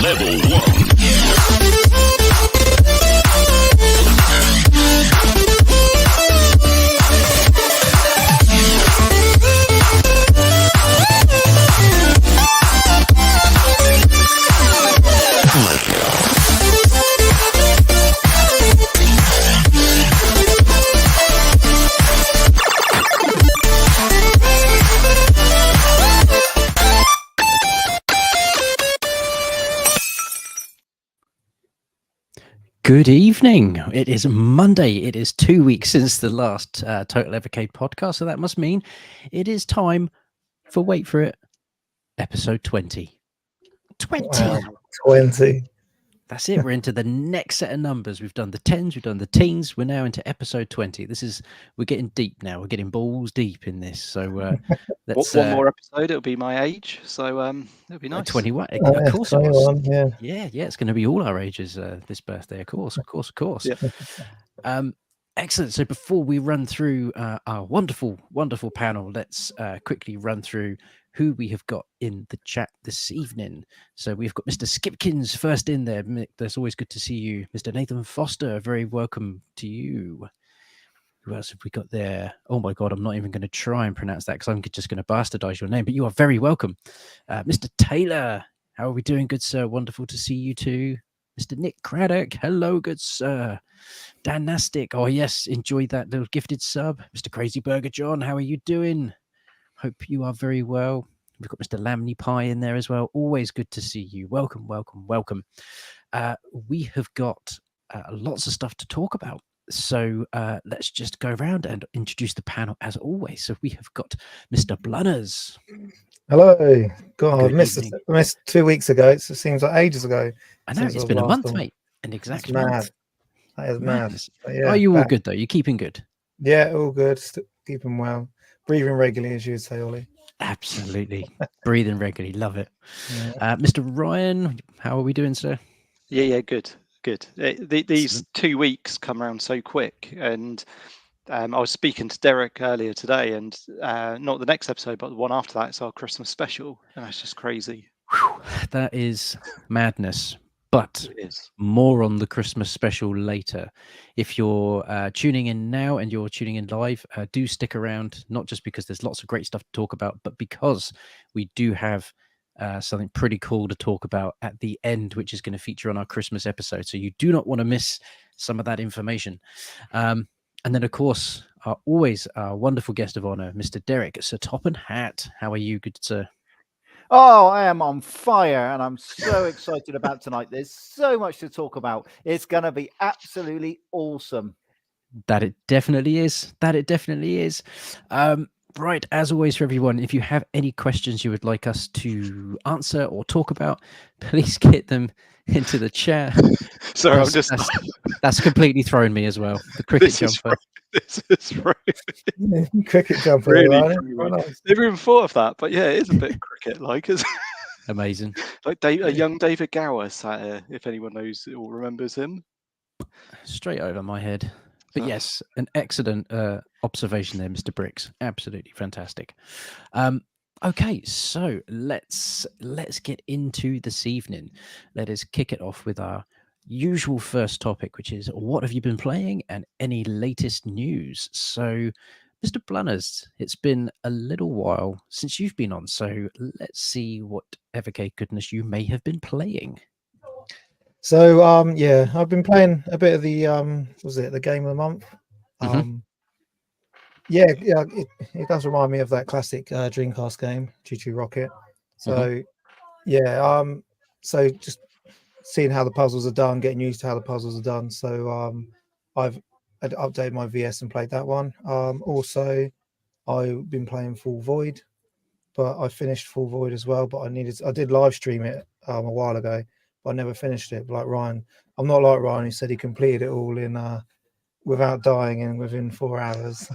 Level 1. Good evening. It is Monday. It is 2 weeks since the last Total Evercade podcast, so that must mean it is time for, wait for it, episode 20. 20. Wow, 20. That's it. We're into the next set of numbers. We've done the tens, we've done the teens. We're now into episode 20. We're getting deep now. We're getting balls deep in this. So let's one more episode. It'll be my age. So it'll be nice. 21. Oh, Of course, 21, yeah. It's going to be all our ages this birthday. Of course. Yeah. Excellent. So before we run through our wonderful panel, let's quickly run through who we have got in the chat this evening. So we've got Mr. Skipkins first in there. Mick, that's always good to see you. Mr. Nathan Foster, very welcome to you. Who else have we got there? Oh my God, I'm not even going to try and pronounce that because I'm just going to bastardize your name, but you are very welcome. Mr. Taylor, how are we doing, good sir? Wonderful to see you too. Mr. Nick Craddock, hello, good sir. Dan Nastic, oh yes, enjoyed that little gifted sub. Mr. Crazy Burger John, how are you doing? Hope you are very well. We've got Mr. Lamney Pie in there as well. Always good to see you. Welcome. We have got lots of stuff to talk about. So let's just go around and introduce the panel as always. So we have got Mr. Blunners. Hello. God, I Good missed 2 weeks ago. It seems like ages ago. I know, it's been a month, mate. An exact month. That is mad. Yeah, are you all good, though? You're keeping good? Yeah, all good. Keeping well. Breathing regularly, as you would say, Ollie. Absolutely. Breathing regularly. Love it. Yeah. Mr. Ryan, how are we doing, sir? Yeah, good. These 2 weeks come around so quick, and I was speaking to Derek earlier today, and not the next episode, but the one after that, it's our Christmas special, and that's just crazy. Whew, that is madness. But It is. more on the Christmas special later. If you're tuning in now and you're tuning in live, do stick around, not just because there's lots of great stuff to talk about, but because we do have something pretty cool to talk about at the end, which is going to feature on our Christmas episode. So you do not want to miss some of that information. And then, of course, always our wonderful guest of honor, Mr. Derek Sir Topham Hatt. How are you, good sir? Oh, I am on fire, and I'm so excited about tonight. There's so much to talk about. It's going to be absolutely awesome. That it definitely is. Right, as always for everyone, if you have any questions you would like us to answer or talk about, please get them into the chat. Sorry, that's completely thrown me as well. The cricket jumper. This is right. Cricket jumper. Really, Nice. never even thought of that, but yeah, it is a bit cricket-like, isn't it? Amazing. Like a young David Gower sat here, if anyone knows or remembers him. Straight over my head. But yes, an excellent observation there, Mr. Briggs. Absolutely fantastic. Okay, so let's get into this evening. Let us kick it off with our usual first topic, which is what have you been playing and any latest news. So, Mr. Blunners, it's been a little while since you've been on, so let's see what Evercade goodness you may have been playing. So I've been playing a bit of the the game of the month. It does remind me of that classic Dreamcast game, Choo Choo Rocket. So so just seeing how the puzzles are done, getting used to how the puzzles are done. So I've updated my VS and played that one. Also I've been playing Full Void, but I finished Full Void as well, but I did live stream it a while ago, but I never finished it. But like Ryan, I'm not like Ryan, who said he completed it all in without dying and within 4 hours.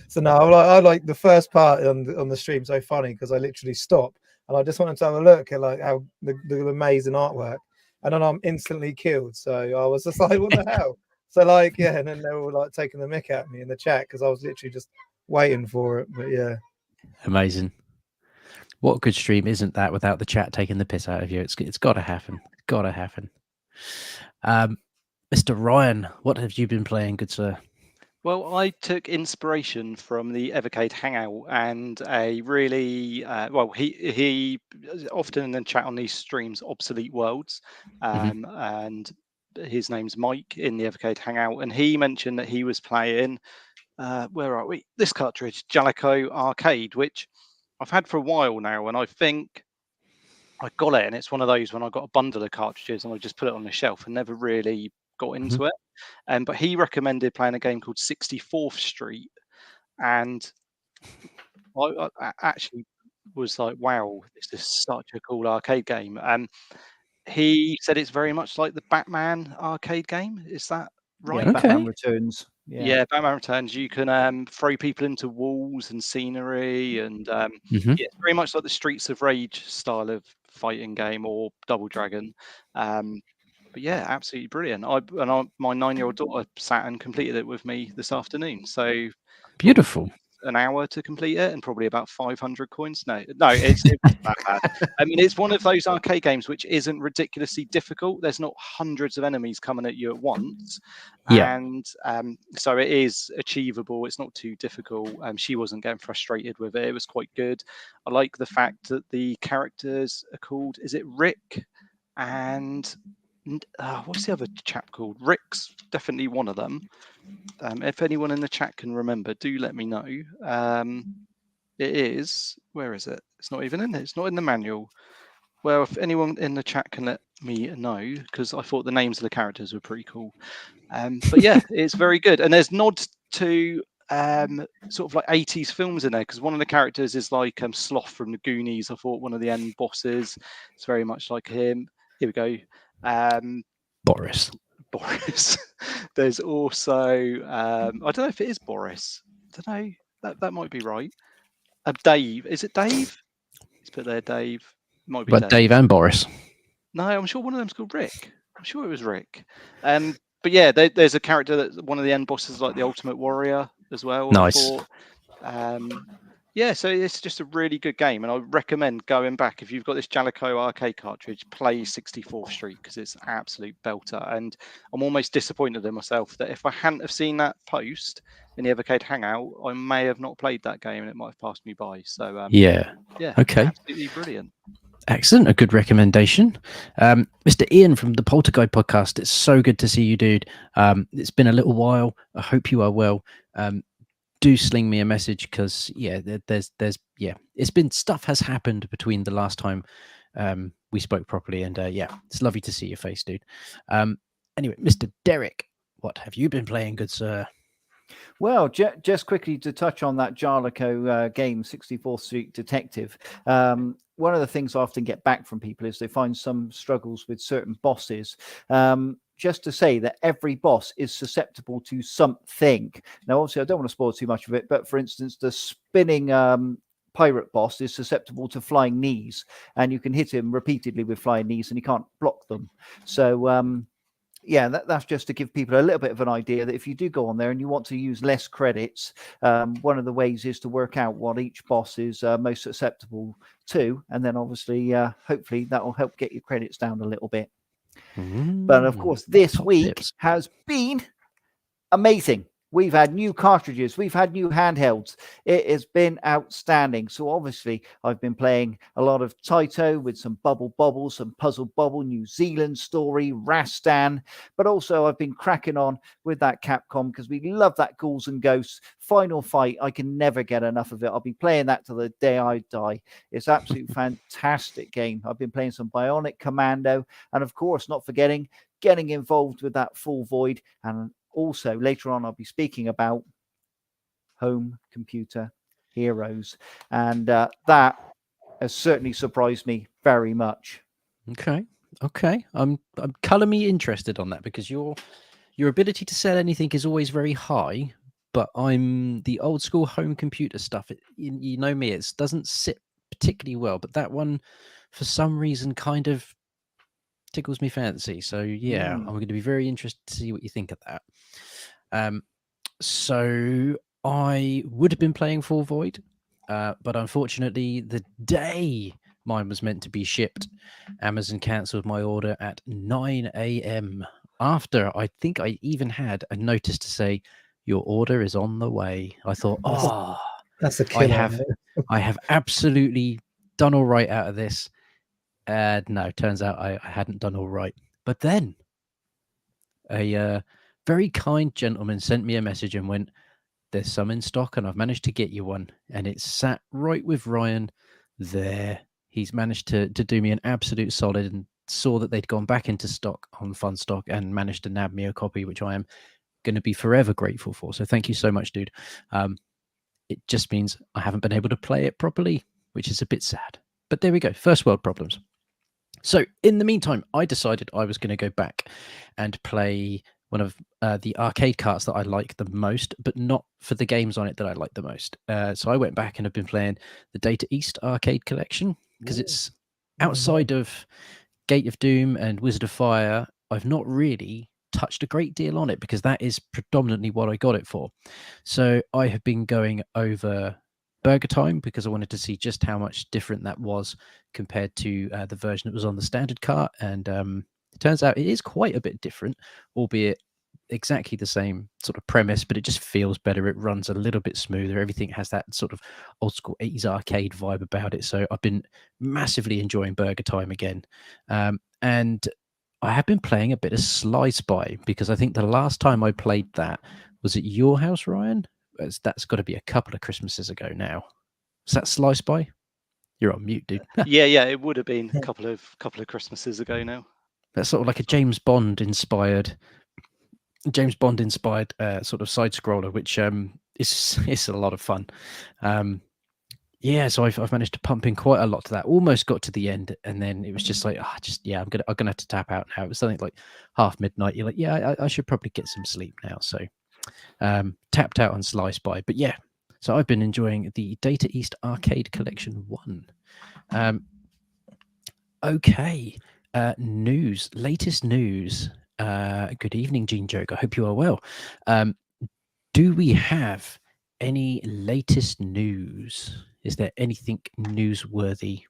So no, I like the first part on the stream so funny because I literally stopped and I just wanted to have a look at like how the amazing artwork, and then I'm instantly killed. So I was just like, what the hell? So like, yeah, and then they were like taking the mick at me in the chat because I was literally just waiting for it. But yeah, Amazing. What good stream isn't that without the chat taking the piss out of you? It's got to happen. Got to happen. Mr. Ryan, what have you been playing, good sir? Well, I took inspiration from the Evercade Hangout and a really he often in the chat on these streams Obsolete Worlds, and his name's Mike in the Evercade Hangout, and he mentioned that he was playing where are we? This cartridge, Jalico Arcade, which I've had for a while now, and I think I got it, and it's one of those when I got a bundle of cartridges and I just put it on the shelf and never really got into it. But he recommended playing a game called 64th Street, and I actually was like, wow, this is such a cool arcade game. He said it's very much like the Batman arcade game. Is that right? Yeah, Batman Okay. Returns. Yeah, Batman Returns. You can throw people into walls and scenery, and yeah, it's very much like the Streets of Rage style of fighting game or Double Dragon. But yeah, absolutely brilliant. My 9-year-old daughter sat and completed it with me this afternoon. So Beautiful. an hour to complete it and probably about 500 coins. No, it wasn't that bad. I mean, it's one of those arcade games which isn't ridiculously difficult. There's not hundreds of enemies coming at you at once. Yeah. And so it is achievable. It's not too difficult. She wasn't getting frustrated with it. It was quite good. I like the fact that the characters are called, is it Rick? And what's the other chap called? Rick's definitely one of them. If anyone in the chat can remember, do let me know. It is, where is it? It's not even in it. It's not in the manual. Well, if anyone in the chat can let me know, because I thought the names of the characters were pretty cool. But yeah, it's very good. And there's nods to sort of like 80s films in there, because one of the characters is like Sloth from the Goonies. I thought one of the end bosses. It's very much like him. Here we go. Boris. There's also I don't know if it is Boris. I don't know. That might be right. Dave. Is it Dave? Let's put there Dave. Might be But Dave and Boris. No, I'm sure one of them's called Rick. I'm sure it was Rick. But yeah, there's a character that one of the end bosses, like the Ultimate Warrior as well. Nice. I thought. Yeah, so it's just a really good game, and I recommend going back if you've got this Jalico arcade cartridge. Play 64th Street because it's an absolute belter. And I'm almost disappointed in myself that if I hadn't have seen that post in the Evercade Hangout, I may have not played that game, and it might have passed me by. So yeah, okay, absolutely brilliant. Excellent, a good recommendation. Mr. Ian from the Poltergeist Podcast, it's so good to see you, dude. It's been a little while. I hope you are well. Do sling me a message because there's it's been stuff has happened between the last time we spoke properly, and it's lovely to see your face, dude. Anyway, Mr. Derek, what have you been playing, good sir? Well, just quickly to touch on that Jalico game, 64th Street Detective. One of the things I often get back from people is they find some struggles with certain bosses. Just to say that every boss is susceptible to something. Now, obviously, I don't want to spoil too much of it, but for instance, the spinning pirate boss is susceptible to flying knees, and you can hit him repeatedly with flying knees and he can't block them. So, that's just to give people a little bit of an idea that if you do go on there and you want to use less credits, one of the ways is to work out what each boss is most susceptible to, and then obviously, hopefully, that will help get your credits down a little bit. But of course, this week has been amazing. We've had new cartridges. We've had new handhelds. It has been outstanding. So obviously, I've been playing a lot of Taito with some Bubble Bobble, some Puzzle Bobble, New Zealand Story, Rastan. But also, I've been cracking on with that Capcom because we love that Ghouls and Ghosts. Final Fight, I can never get enough of it. I'll be playing that till the day I die. It's absolutely fantastic game. I've been playing some Bionic Commando. And of course, not forgetting getting involved with that Full Void. And also, later on, I'll be speaking about Home Computer Heroes. And that has certainly surprised me very much. Okay. I'm color me interested on that because your ability to sell anything is always very high, but I'm the old school home computer stuff. You know me, it doesn't sit particularly well, but that one, for some reason, kind of tickles me fancy. So yeah, I'm going to be very interested to see what you think of that. So I would have been playing Full Void, but unfortunately, the day mine was meant to be shipped, Amazon cancelled my order at 9 a.m. after I think I even had a notice to say your order is on the way. I thought, oh, That's a killer. I have absolutely done all right out of this. No, turns out I hadn't done all right. But then a very kind gentleman sent me a message and went, there's some in stock and I've managed to get you one. And it's sat right with Ryan there. He's managed to do me an absolute solid and saw that they'd gone back into stock on Fun Stock and managed to nab me a copy, which I am going to be forever grateful for. So thank you so much, dude. It just means I haven't been able to play it properly, which is a bit sad. But there we go. First world problems. So in the meantime, I decided I was going to go back and play one of the arcade carts that I like the most, but not for the games on it that I like the most. So I went back and have been playing the Data East arcade collection because it's outside of Gate of Doom and Wizard of Fire. I've not really touched a great deal on it because that is predominantly what I got it for. So I have been going over Burger Time because I wanted to see just how much different that was compared to the version that was on the standard cart. And it turns out it is quite a bit different, albeit exactly the same sort of premise, but it just feels better. It runs a little bit smoother. Everything has that sort of old school 80s arcade vibe about it. So I've been massively enjoying Burger Time again. And I have been playing a bit of Sly Spy because I think the last time I played that was at your house, Ryan. That's got to be a couple of Christmases ago now. Is that Sly Spy? You're on mute, dude. yeah, it would have been a couple of Christmases ago now. That's sort of like a James Bond inspired sort of side scroller, which is a lot of fun. So I've managed to pump in quite a lot to that. Almost got to the end, and then it was just like, I'm gonna have to tap out now. It was something like half midnight. You're like, I should probably get some sleep now. So tapped out on Sly Spy. But yeah, so I've been enjoying the Data East Arcade Collection 1. Okay, latest news. Good evening, Gene Joke. I hope you are well. Do we have any latest news? Is there anything newsworthy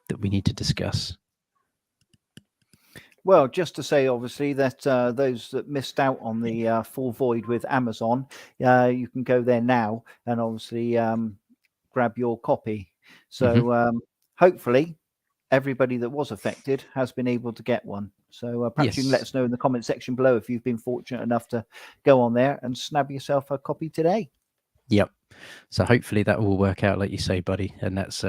that we need to discuss? Well, just to say, obviously, that those that missed out on the Full Void with Amazon, you can go there now and obviously grab your copy. So hopefully everybody that was affected has been able to get one. So perhaps you can let us know in the comment section below if you've been fortunate enough to go on there and snab yourself a copy today. Yep. So hopefully that will work out, like you say, buddy. And that's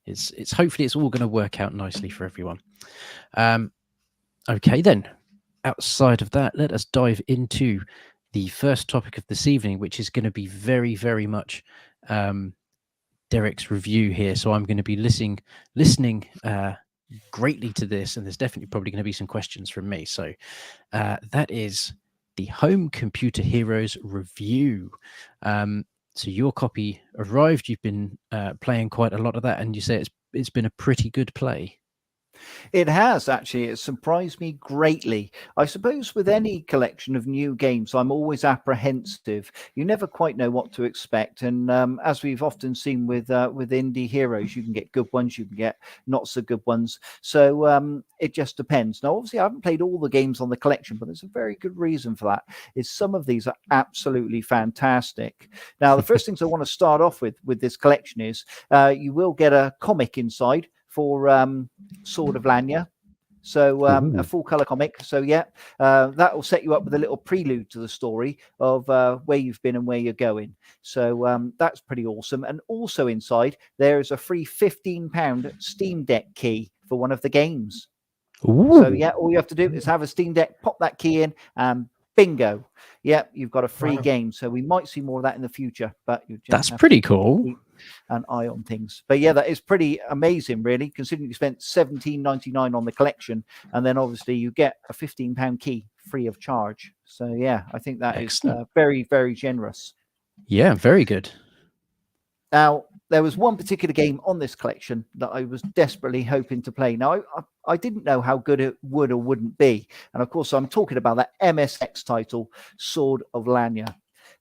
it's hopefully it's all going to work out nicely for everyone. Okay, then. Outside of that, let us dive into the first topic of this evening, which is going to be very, very much Derek's review here. So I'm going to be listening greatly to this, and there's definitely probably going to be some questions from me. So that is the Home Computer Heroes review. So your copy arrived. You've been playing quite a lot of that, and you say it's been a pretty good play. It has, actually. It surprised me greatly. I suppose with any collection of new games, I'm always apprehensive. You never quite know what to expect. And as we've often seen with indie heroes, you can get good ones, you can get not so good ones. So it just depends. Now, obviously, I haven't played all the games on the collection, but there's a very good reason for that. Is some of these are absolutely fantastic. Now, the first things I want to start off with this collection is you will get a comic inside for Sword of Lanya. So a full color comic. So that will set you up with a little prelude to the story of where you've been and where you're going. So that's pretty awesome. And also inside there is a free £15 Steam Deck key for one of the games. Ooh. So all you have to do is have a Steam Deck, pop that key in, and bingo. You've got a free game. So we might see more of that in the future. But that's pretty cool. Keep an eye on things. But that is pretty amazing, really, considering you spent $17.99 on the collection, and then obviously you get a £15 key free of charge. So I think that is very, very generous. Yeah, very good. Now, there was one particular game on this collection that I was desperately hoping to play. Now, I didn't know how good it would or wouldn't be. And of course, I'm talking about that MSX title, Sword of Lanya.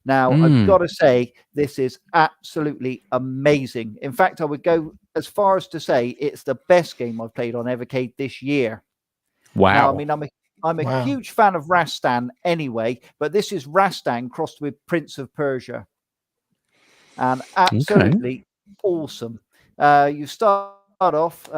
Now, I've got to say, this is absolutely amazing. In fact, I would go as far as to say it's the best game I've played on Evercade this year. Wow. Now, I mean, I'm a huge fan of Rastan anyway, but this is Rastan crossed with Prince of Persia. And absolutely awesome. You start off,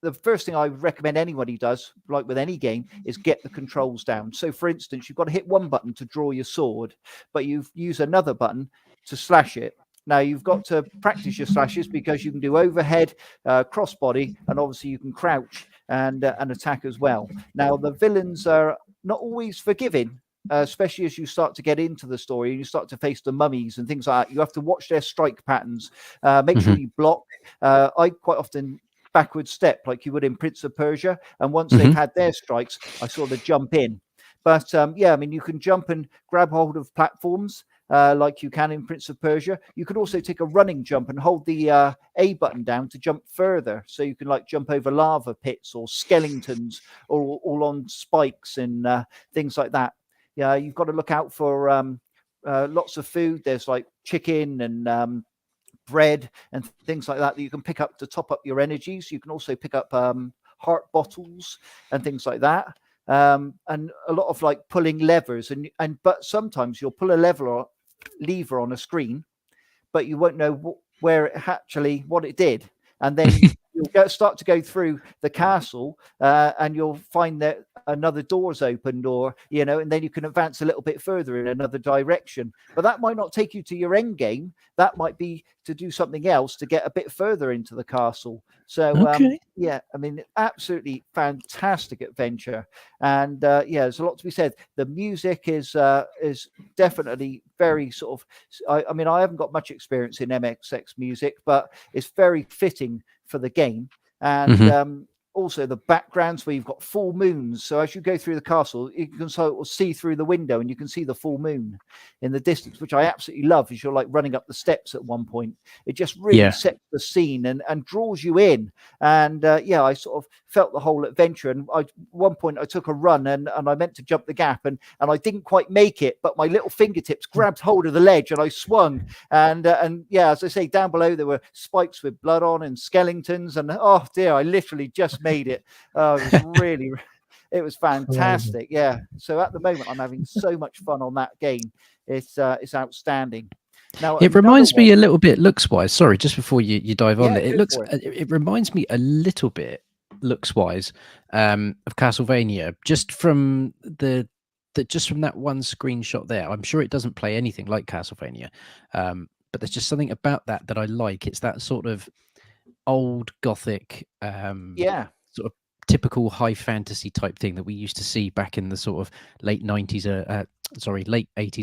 the first thing I recommend anybody does, like with any game, is get the controls down. So, for instance, you've got to hit one button to draw your sword, but you use another button to slash it. Now, you've got to practice your slashes because you can do overhead, crossbody, and obviously you can crouch and attack as well. Now, the villains are not always forgiving. Especially as you start to get into the story and you start to face the mummies and things like that. You have to watch their strike patterns. Make sure you block. I quite often backward step like you would in Prince of Persia. And once they've had their strikes, I sort of jump in. But yeah, I mean, you can jump and grab hold of platforms like you can in Prince of Persia. You could also take a running jump and hold the A button down to jump further. So you can like jump over lava pits or skeletons or all on spikes and things like that. Yeah, you've got to look out for lots of food. There's like chicken and bread and things like that you can pick up to top up your energies. You can also pick up heart bottles and things like that. And a lot of like pulling levers but sometimes you'll pull a lever on a screen, but you won't know where it actually what it did. And then you'll start to go through the castle and you'll find that another door's opened and then you can advance a little bit further in another direction. But that might not take you to your end game. That might be to do something else to get a bit further into the castle. So, yeah, I mean, absolutely fantastic adventure. And yeah, there's a lot to be said. The music is definitely very sort of, I mean, I haven't got much experience in MXX music, but it's very fitting for the game. And also the backgrounds where you've got full moons. So as you go through the castle, you can sort of see through the window and you can see the full moon in the distance, which I absolutely love as you're like running up the steps at one point. It just really sets the scene and draws you in. And yeah, I sort of felt the whole adventure. And at one point I took a run and I meant to jump the gap and I didn't quite make it, but my little fingertips grabbed hold of the ledge and I swung. And yeah, as I say, down below there were spikes with blood on and skeletons. And oh dear, I literally just made it. It was fantastic. Yeah. So at the moment I'm having so much fun on that game. It's outstanding. Now it reminds me a little bit looks wise. Sorry, just before you dive on it reminds me a little bit looks wise of Castlevania, just from that one screenshot there. I'm sure it doesn't play anything like Castlevania, but there's just something about that I like. It's that sort of old gothic sort of typical high fantasy type thing that we used to see back in the sort of late 80s,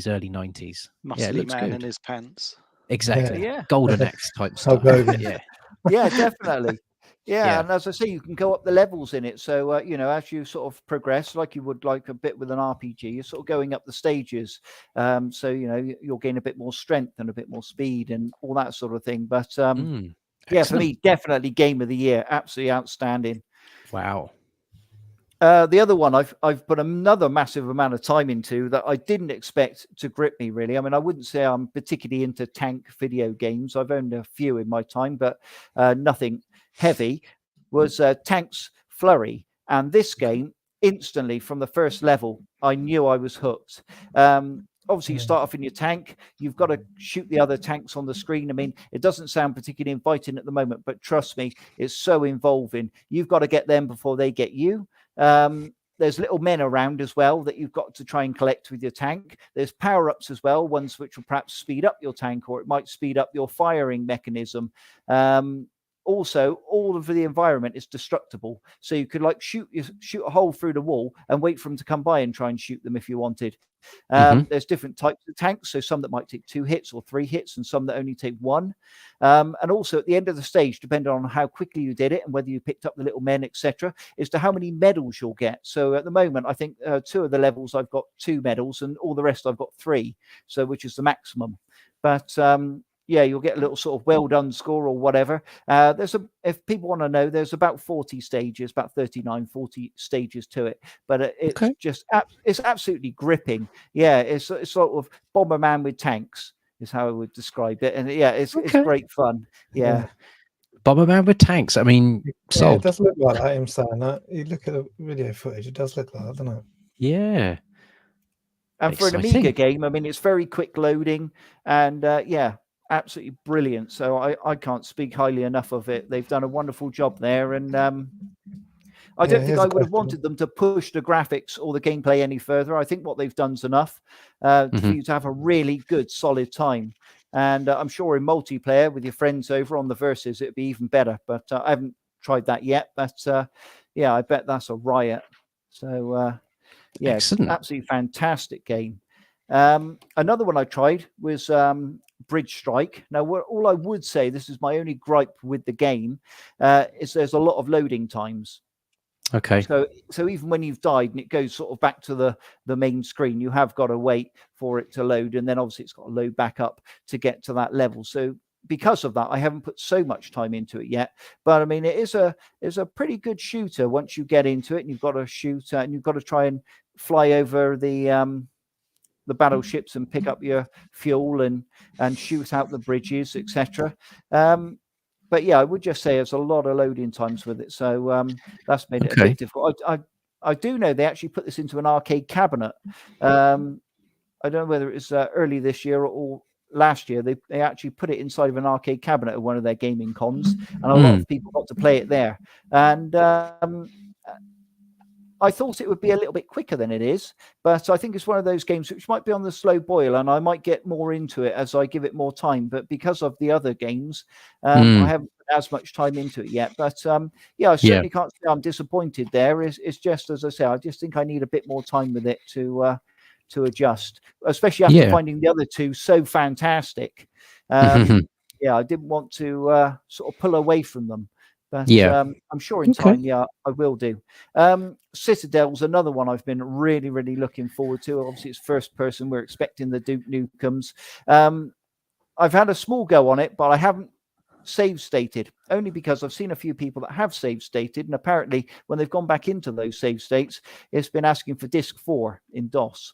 early 90s. Muscly man in his pants. Exactly. Yeah. Golden Axe type stuff. Yeah. Yeah, definitely. Yeah, and as I say, you can go up the levels in it. So, as you sort of progress, like you would like a bit with an RPG, you're sort of going up the stages. So, you'll gain a bit more strength and a bit more speed and all that sort of thing. But yeah, for me, definitely game of the year. Absolutely outstanding. Wow. The other one I've put another massive amount of time into that I didn't expect to grip me, really. I mean, I wouldn't say I'm particularly into tank video games. I've owned a few in my time, but nothing heavy, was Tanks Flurry. And this game, instantly from the first level, I knew I was hooked. Obviously, you start off in your tank. You've got to shoot the other tanks on the screen. I mean, it doesn't sound particularly inviting at the moment, but trust me, it's so involving. You've got to get them before they get you. There's little men around as well that you've got to try and collect with your tank. There's power-ups as well, ones which will perhaps speed up your tank, or it might speed up your firing mechanism. Also, all of the environment is destructible. So you could like shoot a hole through the wall and wait for them to come by and try and shoot them if you wanted. There's different types of tanks. So some that might take 2 hits or 3 hits and some that only take 1. And also at the end of the stage, depending on how quickly you did it and whether you picked up the little men, etc., as to how many medals you'll get. So at the moment, I think 2 of the levels I've got 2 medals and all the rest I've got 3. So which is the maximum. But you'll get a little sort of well done score or whatever. If people want to know, there's about 40 stages, about 39, 40 stages to it. But it's just it's absolutely gripping. Yeah, it's sort of Bomberman with tanks is how I would describe it. And yeah, it's great fun. Yeah. Bomberman with tanks. I mean, it does look like that. Him saying that. You look at the video footage; it does look like that, doesn't it? Yeah. And for an Amiga game, I mean, it's very quick loading, and absolutely brilliant. So I can't speak highly enough of it. They've done a wonderful job there, and I don't think I would have wanted them to push the graphics or the gameplay any further. I think what they've done's enough for you to have a really good, solid time. And I'm sure in multiplayer with your friends over on the Versus, it'd be even better. But I haven't tried that yet. But I bet that's a riot. So excellent. Absolutely fantastic game. Another one I tried was Bridge Strike. Now, all I would say, this is my only gripe with the game, is there's a lot of loading times. Okay. So even when you've died and it goes sort of back to the main screen, you have got to wait for it to load, and then obviously it's got to load back up to get to that level. So because of that, I haven't put so much time into it yet. But I mean, it is a pretty good shooter once you get into it, and you've got to shoot and you've got to try and fly over the battleships and pick up your fuel and shoot out the bridges, etc. But yeah, I would just say there's a lot of loading times with it, so that's made it a bit difficult. I do know they actually put this into an arcade cabinet. I don't know whether it was early this year or last year. They actually put it inside of an arcade cabinet at one of their gaming cons, and a lot of people got to play it there. And I thought it would be a little bit quicker than it is, but I think it's one of those games which might be on the slow boil, and I might get more into it as I give it more time. But because of the other games, I haven't put as much time into it yet. But I certainly can't say I'm disappointed there. It's just, as I say, I just think I need a bit more time with it to adjust, especially after finding the other two so fantastic. I didn't want to sort of pull away from them. But I'm sure in time, I will do. Citadel's another one I've been really, really looking forward to. Obviously, it's first person. We're expecting the Duke Nukem's. I've had a small go on it, but I haven't save stated, only because I've seen a few people that have save stated, and apparently when they've gone back into those save states, it's been asking for disk 4 in DOS.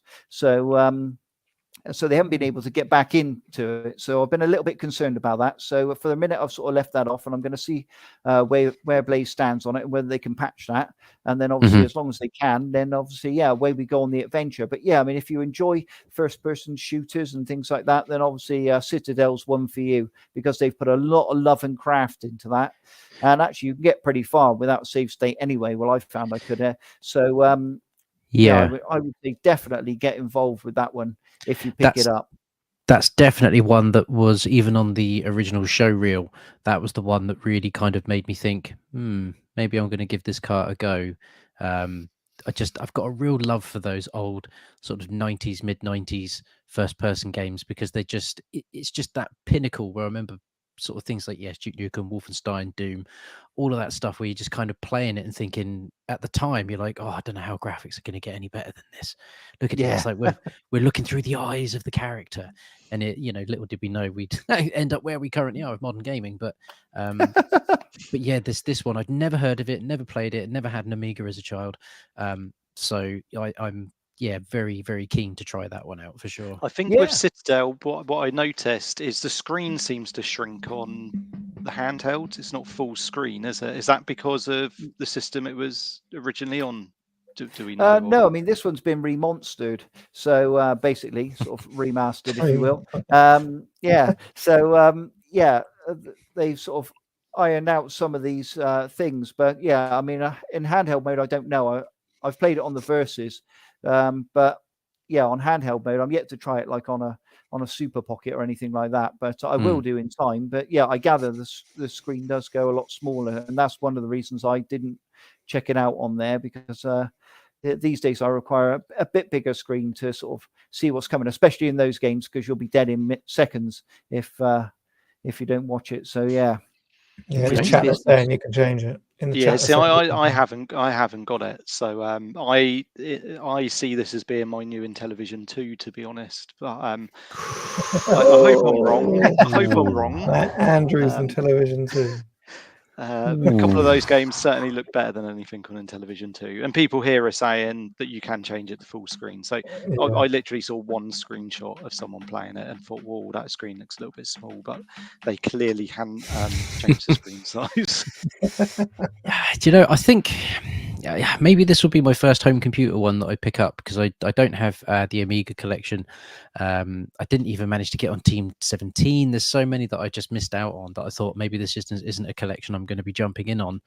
So they haven't been able to get back into it. So I've been a little bit concerned about that. So for the minute, I've sort of left that off, and I'm going to see where Blaze stands on it and whether they can patch that. And then obviously, as long as they can, then obviously, away we go on the adventure. But I mean, if you enjoy first-person shooters and things like that, then obviously Citadel's one for you, because they've put a lot of love and craft into that. And actually, you can get pretty far without save state anyway. Well, I found I could. I would say definitely get involved with that one if you pick it up. That's definitely one that was, even on the original show reel, that was the one that really kind of made me think, maybe I'm going to give this cart a go. I've got a real love for those old sort of 90s, mid-90s first-person games, because it's just that pinnacle where I remember sort of things like Duke Nukem, Wolfenstein, Doom, all of that stuff, where you're just kind of playing it and thinking, at the time you're like, I don't know how graphics are going to get any better than this. Look at it, it's like we're looking through the eyes of the character, and it, little did we know we'd end up where we currently are with modern gaming. But this one, I'd never heard of it, never played it, never had an Amiga as a child, so I'm very, very keen to try that one out for sure. I think with Citadel, what I noticed is the screen seems to shrink on the handheld. It's not full screen, is it? Is that because of the system it was originally on? Do we know? No, I mean, this one's been remonstered. So basically, sort of remastered, if you will. They've sort of ironed out some of these things. But I mean, in handheld mode, I don't know. I've played it on the Versus. But on handheld mode, I'm yet to try it like on a Super Pocket or anything like that, but I will do in time. But I gather the screen does go a lot smaller, and that's one of the reasons I didn't check it out on there, because these days I require a bit bigger screen to sort of see what's coming, especially in those games, because you'll be dead in seconds if you don't watch it. So just chat us there and you can change it. in the Yeah, chat. see, I haven't got it, so I see this as being my new Intellivision 2, to be honest. But I hope I'm wrong. I hope I'm wrong. Andrew's in television too. A couple of those games certainly look better than anything on Intellivision 2, and people here are saying that you can change it to full screen. So I literally saw one screenshot of someone playing it and thought, "Whoa, that screen looks a little bit small," but they clearly hadn't changed the screen size. Do you know, I think maybe this will be my first home computer one that I pick up, because I don't have the Amiga collection. I didn't even manage to get on Team 17. There's so many that I just missed out on that I thought maybe this just isn't a collection I'm going to be jumping in on.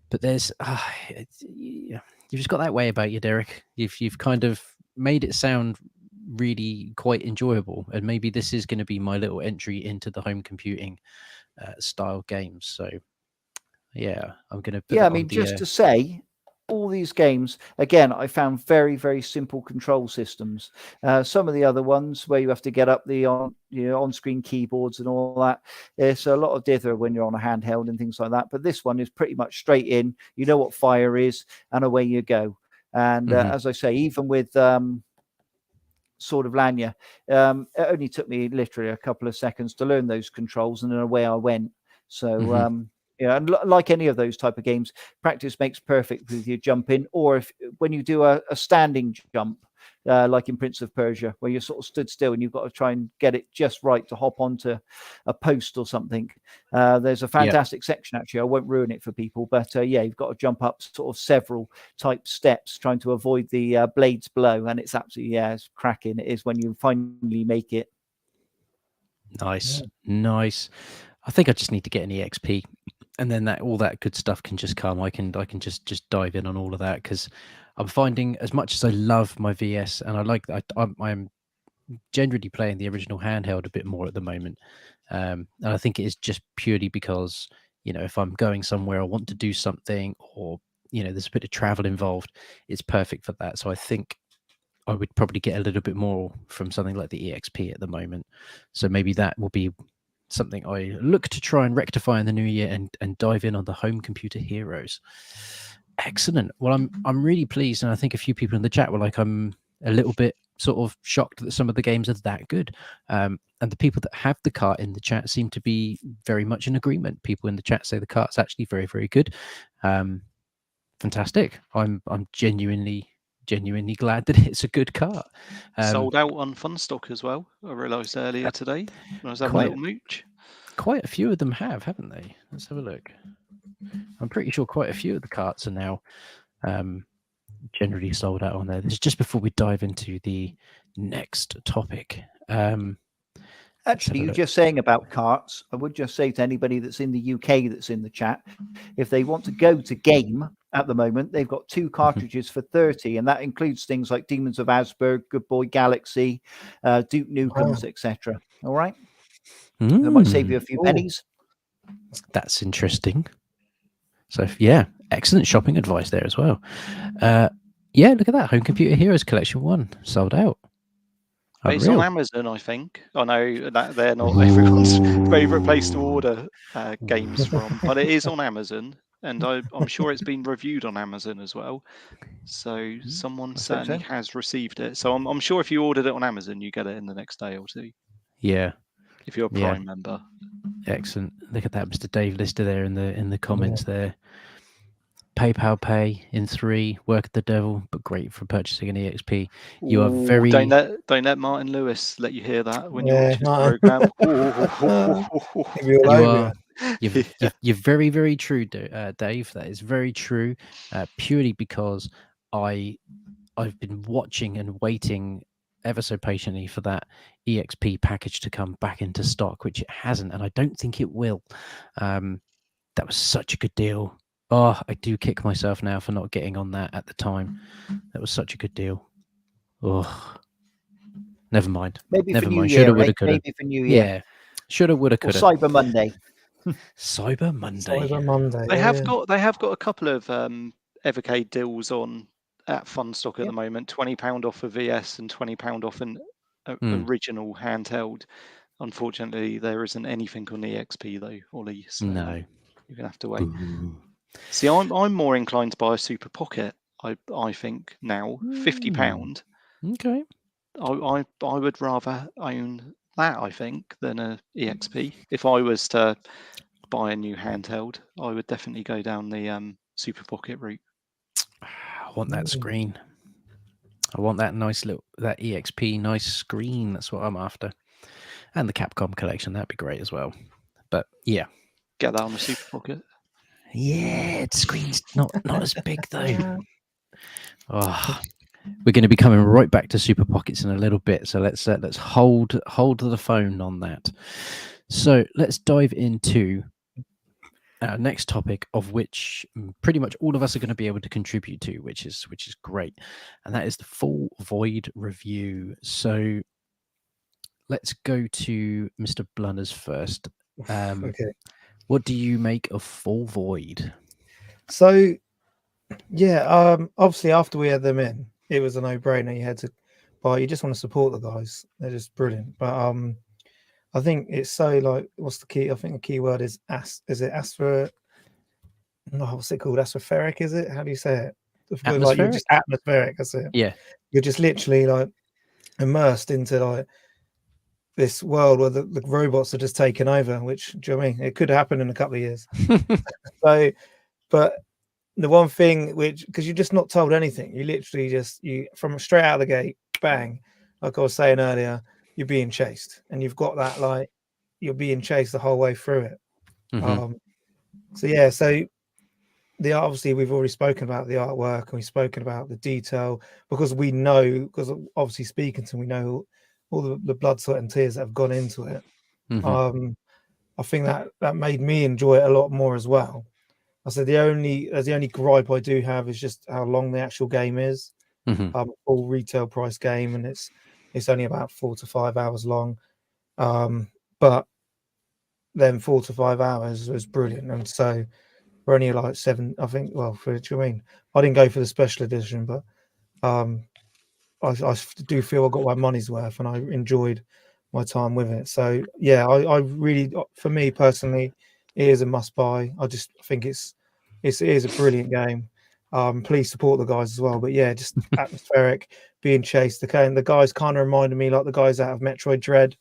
But there's you've just got that way about you, Derek. You've kind of made it sound really quite enjoyable, and maybe this is going to be my little entry into the home computing style games. So yeah, I'm going to put Yeah, I it mean, on the, just to say, all these games, again, I found very, very simple control systems. Some of the other ones where you have to get up the on-screen keyboards and all that, it's a lot of dither when you're on a handheld and things like that. But this one is pretty much straight in. You know what fire is, and away you go. And as I say, even with Sword of Lanya, it only took me literally a couple of seconds to learn those controls, and then away I went. So yeah, and like any of those type of games, practice makes perfect with your jumping, or when you do a standing jump, like in Prince of Persia, where you're sort of stood still and you've got to try and get it just right to hop onto a post or something. There's a fantastic section, actually. I won't ruin it for people, but yeah, you've got to jump up sort of several type steps trying to avoid the blades below, and it's absolutely, it's cracking. It is when you finally make it. Nice. I think I just need to get an EXP, and then all that good stuff can just come. I can just dive in on all of that, because I'm finding, as much as I love my VS, and I'm generally playing the original handheld a bit more at the moment, and I think it is just purely because, if I'm going somewhere, I want to do something, or there's a bit of travel involved, it's perfect for that. So I think I would probably get a little bit more from something like the EXP at the moment. So maybe that will be something I look to try and rectify in the new year, and dive in on the home computer heroes. Excellent. Well, I'm really pleased, and I think a few people in the chat were like, I'm a little bit sort of shocked that some of the games are that good. And the people that have the cart in the chat seem to be very much in agreement. People in the chat say the cart's actually very, very good. Fantastic. I'm genuinely glad that it's a good cart. Sold out on Funstock as well. I realised earlier today when I was having a little mooch. Quite a few of them have, haven't they? Let's have a look. I'm pretty sure quite a few of the carts are now generally sold out on there. This is just before we dive into the next topic. Actually, you're just saying about carts. I would just say to anybody that's in the UK that's in the chat, if they want to go to game at the moment, they've got 2 cartridges for 30, and that includes things like Demons of Asberg, Good Boy Galaxy, Duke Nukem's, etc. All right, that might save you a few pennies. That's interesting. So yeah, excellent shopping advice there as well. Yeah, look at that, Home Computer Heroes Collection 1 sold out. It's on Amazon, I think. I know that they're not everyone's favourite place to order games from, but it is on Amazon, and I'm sure it's been reviewed on Amazon as well. So someone certainly has received it. So I'm sure if you ordered it on Amazon, you get it in the next day or two. Yeah. If you're a Prime member. Excellent. Look at that, Mr. Dave Lister there in the comments there. PayPal Pay in 3, work at the devil, but great for purchasing an EXP. You are very... Don't let Martin Lewis let you hear that when you watch his program. You're very, very true, Dave. That is very true. Purely because I've been watching and waiting ever so patiently for that EXP package to come back into stock, which it hasn't, and I don't think it will. That was such a good deal. Oh, I do kick myself now for not getting on that at the time. That was such a good deal. Oh, never mind. Maybe never for mind. New Year, Shoulda, woulda, coulda. Maybe for New Year. Yeah, shoulda, woulda, coulda. Or Cyber Monday. Cyber Monday. Cyber Monday. They have got a couple of Evercade deals on at Funstock at the moment. £20 off a VS and £20 off an original handheld. Unfortunately, there isn't anything on the EXP though, Ollie. So no, you're gonna have to wait. See, I'm more inclined to buy a Super Pocket. I think now £50. Okay. I would rather own that, I think, than a EXP. If I was to buy a new handheld, I would definitely go down the Super Pocket route. I want that screen. I want that that EXP nice screen. That's what I'm after. And the Capcom collection, that'd be great as well. But yeah. Get that on the Super Pocket. Yeah, the screen's not as big though. Oh, we're going to be coming right back to Super Pockets in a little bit, so let's hold the phone on that. So let's dive into our next topic, of which pretty much all of us are going to be able to contribute to, which is great, and that is the full Void review. So let's go to Mr. Blunners first. Okay. What do you make of Full Void? So, yeah, obviously after we had them in, it was a no-brainer. You had to buy. You just want to support the guys. They're just brilliant. But I think it's so like, what's the key? I think the key word is Astra. No, what's it called? Astroperic, is it? How do you say it? Like you're just atmospheric. That's it. Yeah. You're just literally like immersed into like this world where the robots are just taking over. Which, do you know what I mean? It could happen in a couple of years. So, but the one thing because you're just not told anything, you literally you from straight out of the gate, bang, like I was saying earlier, you're being chased, and you've got that like you're being chased the whole way through it. Mm-hmm. So yeah, so obviously we've already spoken about the artwork and we've spoken about the detail because obviously speaking to them, we know all the blood, sweat and tears that have gone into it. Mm-hmm. I think that made me enjoy it a lot more as well. I said the only gripe I do have is just how long the actual game is. Mm-hmm. Full retail price game, and it's only about 4 to 5 hours long. But then 4 to 5 hours was brilliant, and so we're only like 7. I think. Well, for what you mean, I didn't go for the special edition, but I do feel I got my money's worth, and I enjoyed my time with it. So yeah, I really, for me personally, it is a must buy. I just think it is a brilliant game. Please support the guys as well. But yeah, just atmospheric, being chased. The guys kind of reminded me like the guys out of Metroid Dread,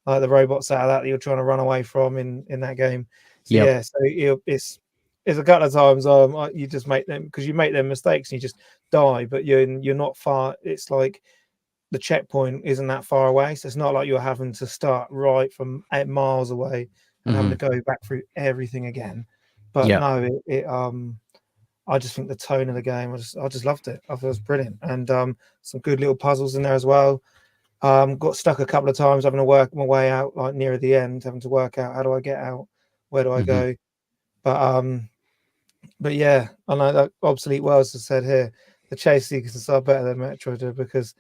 like the robots out of that you're trying to run away from in that game. So yeah, so it's a couple of times you just make them because you make them mistakes and you just die, but you're not far. It's like the checkpoint isn't that far away, so it's not like you're having to start right from 8 miles away and having to go back through everything again. But no, I just think the tone of the game, I just loved it. I thought it was brilliant, and some good little puzzles in there as well. Got stuck a couple of times having to work my way out, like near the end, having to work out how do I get out, where do I go. But yeah, I know that Obsolete Worlds has said here the chase sequences are better than Metroid because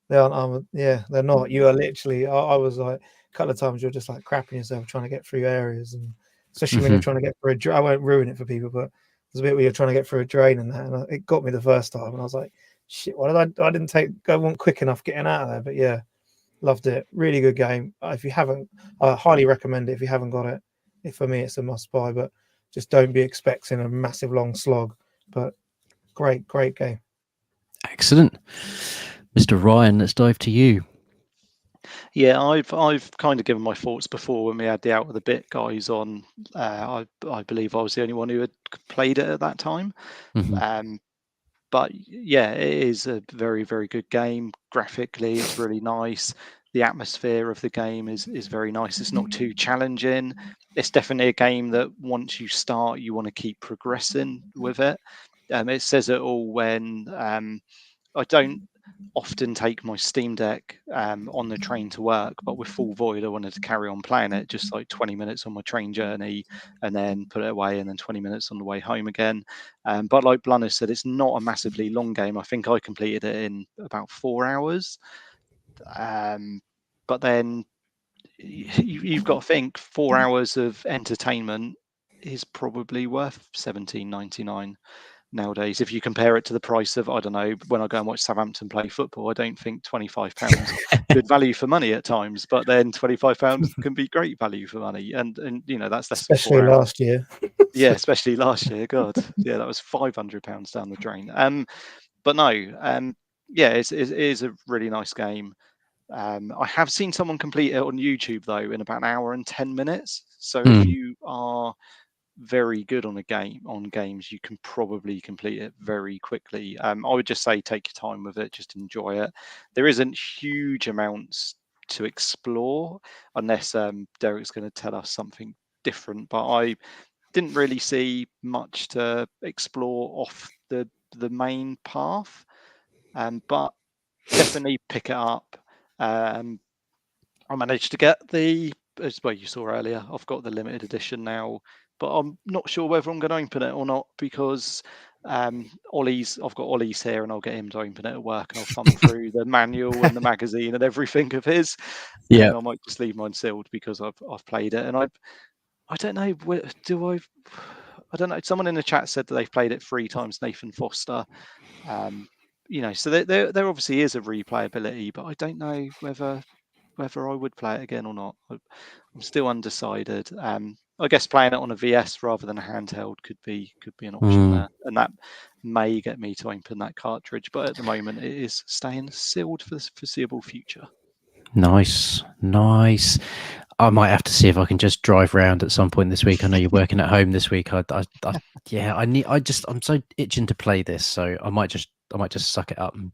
they aren't. They're not. You are literally. I was like a couple of times you're just like crapping yourself trying to get through areas, and especially when you're trying to get through a drain. I won't ruin it for people, but there's a bit where you're trying to get through a drain and that, and it got me the first time, and I was like, shit, why did I didn't I wasn't quick enough getting out of there. But yeah, loved it. Really good game. If you haven't, I highly recommend it. If you haven't got it, for me it's a must buy. But just don't be expecting a massive long slog. But great game. Excellent. Mr. Ryan, let's dive to you. Yeah, I've kind of given my thoughts before when we had the Out of the Bit guys on. I believe I was the only one who had played it at that time. But yeah, it is a very, very good game. Graphically, it's really nice. The atmosphere of the game is very nice. It's not too challenging. It's definitely a game that once you start, you want to keep progressing with it. It says it all when I don't often take my Steam Deck on the train to work, but with Full Void, I wanted to carry on playing it, just like 20 minutes on my train journey and then put it away and then 20 minutes on the way home again. But like Blunners said, it's not a massively long game. I think I completed it in about 4 hours. But then you've got to think 4 hours of entertainment is probably worth $17.99. nowadays. If you compare it to the price of, I don't know, when I go and watch Southampton play football, I don't think £25 good value for money at times, but then £25 can be great value for money, and that's less than Especially 4 hours. last year. Yeah, especially last year. God, yeah, that was £500 down the drain. But no, yeah, it is a really nice game. I have seen someone complete it on YouTube though in about an hour and 10 minutes. So if you are very good on games, you can probably complete it very quickly. I would just say take your time with it, just enjoy it. There isn't huge amounts to explore unless Derek's going to tell us something different, but I didn't really see much to explore off the main path, but definitely pick it up. I managed to get as well, you saw earlier, I've got the limited edition now, but I'm not sure whether I'm going to open it or not, because I've got Ollie's here and I'll get him to open it at work, and I'll thumb through the manual and the magazine and everything of his. Yeah. And I might just leave mine sealed because I've played it, and I don't know, I don't know. Someone in the chat said that they've played it 3 times, Nathan Foster. So there obviously is a replayability, but I don't know whether I would play it again or not. I'm still undecided. I guess playing it on a VS rather than a handheld could be an option there, and that may get me to open that cartridge. But at the moment, it is staying sealed for the foreseeable future. Nice. I might have to see if I can just drive around at some point this week. I know you're working at home this week. I'm so itching to play this, so I might just suck it up and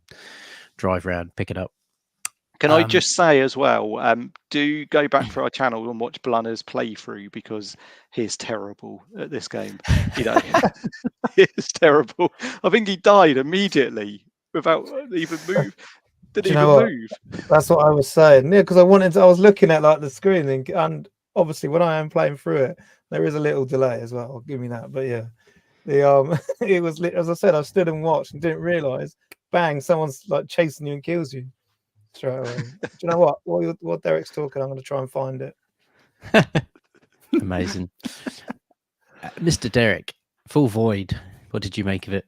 drive around, pick it up. Can I just say as well, do go back for our channel and watch Blunners playthrough, because he's terrible at this game. He's terrible. I think he died immediately without even move. Didn't even move. That's what I was saying. Yeah, because I was looking at like the screen, and obviously when I am playing through it, there is a little delay as well. I'll give me that. But yeah, it was, as I said, I stood and watched and didn't realize, bang, someone's like chasing you and kills you straight away. Do you know what? What Derek's talking, I'm going to try and find it. Amazing. Mr. Derek, Full Void, what did you make of it?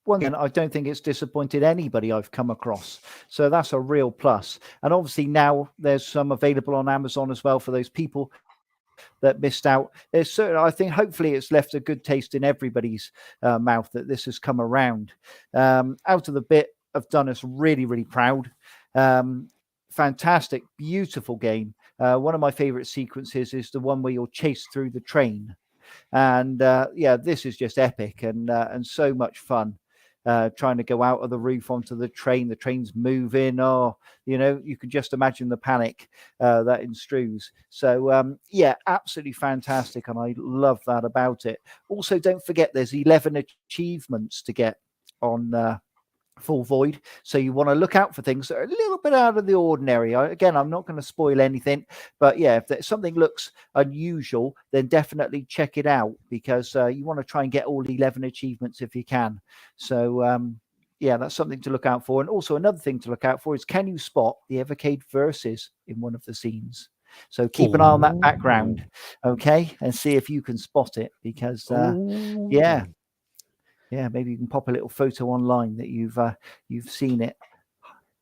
Once again, I don't think it's disappointed anybody I've come across. So that's a real plus. And obviously now there's some available on Amazon as well for those people that missed out. There's certain, I think hopefully it's left a good taste in everybody's mouth that this has come around. Out of the bit, I've done us really, really proud. Fantastic, beautiful game. One of my favorite sequences is the one where you're chased through the train. And this is just epic and so much fun. Trying to go out of the roof onto the train's moving. You can just imagine the panic that ensues. So absolutely fantastic, and I love that about it. Also, don't forget there's 11 achievements to get on Full Void, so you want to look out for things that are a little bit out of the ordinary. Again, I'm not going to spoil anything, but yeah, if something looks unusual, then definitely check it out, because you want to try and get all 11 achievements if you can. So that's something to look out for. And also another thing to look out for is, can you spot the Evercade verses in one of the scenes? So keep an eye on that background, okay, and see if you can spot it, because maybe you can pop a little photo online that you've seen it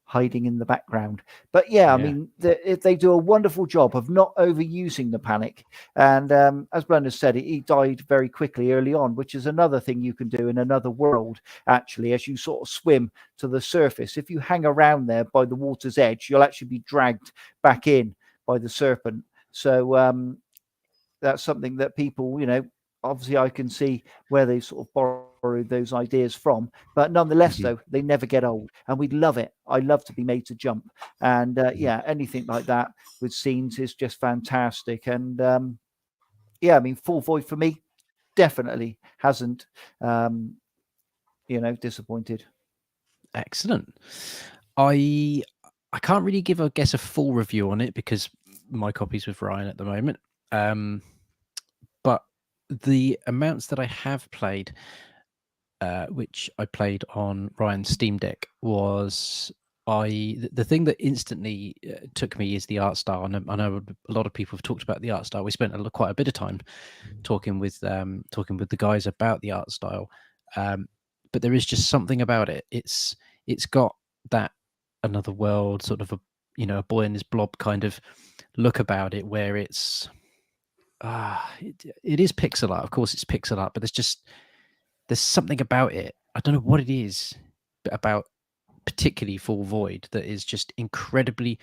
hiding in the background. But I mean, they do a wonderful job of not overusing the panic. And as Blunners said, he died very quickly early on, which is another thing you can do in another world, actually, as you sort of swim to the surface. If you hang around there by the water's edge, you'll actually be dragged back in by the serpent. So that's something that people, obviously I can see where they sort of borrowed those ideas from, but nonetheless, though, they never get old, and we love it. I love to be made to jump, and anything like that with scenes is just fantastic. And I mean, Full Void for me definitely hasn't disappointed. Excellent. I can't really give, I guess, a full review on it because my copy's with Ryan at the moment. But the amounts that I have played, which I played on Ryan's Steam Deck, was the thing that instantly took me is the art style, and I know a lot of people have talked about the art style. We spent quite a bit of time talking with the guys about the art style, but there is just something about it. It's got that another world sort of a boy in his blob kind of look about it, where it's it is pixel art. Of course, it's pixel art, but there's something about it. I don't know what it is about, particularly Full Void, that is just incredibly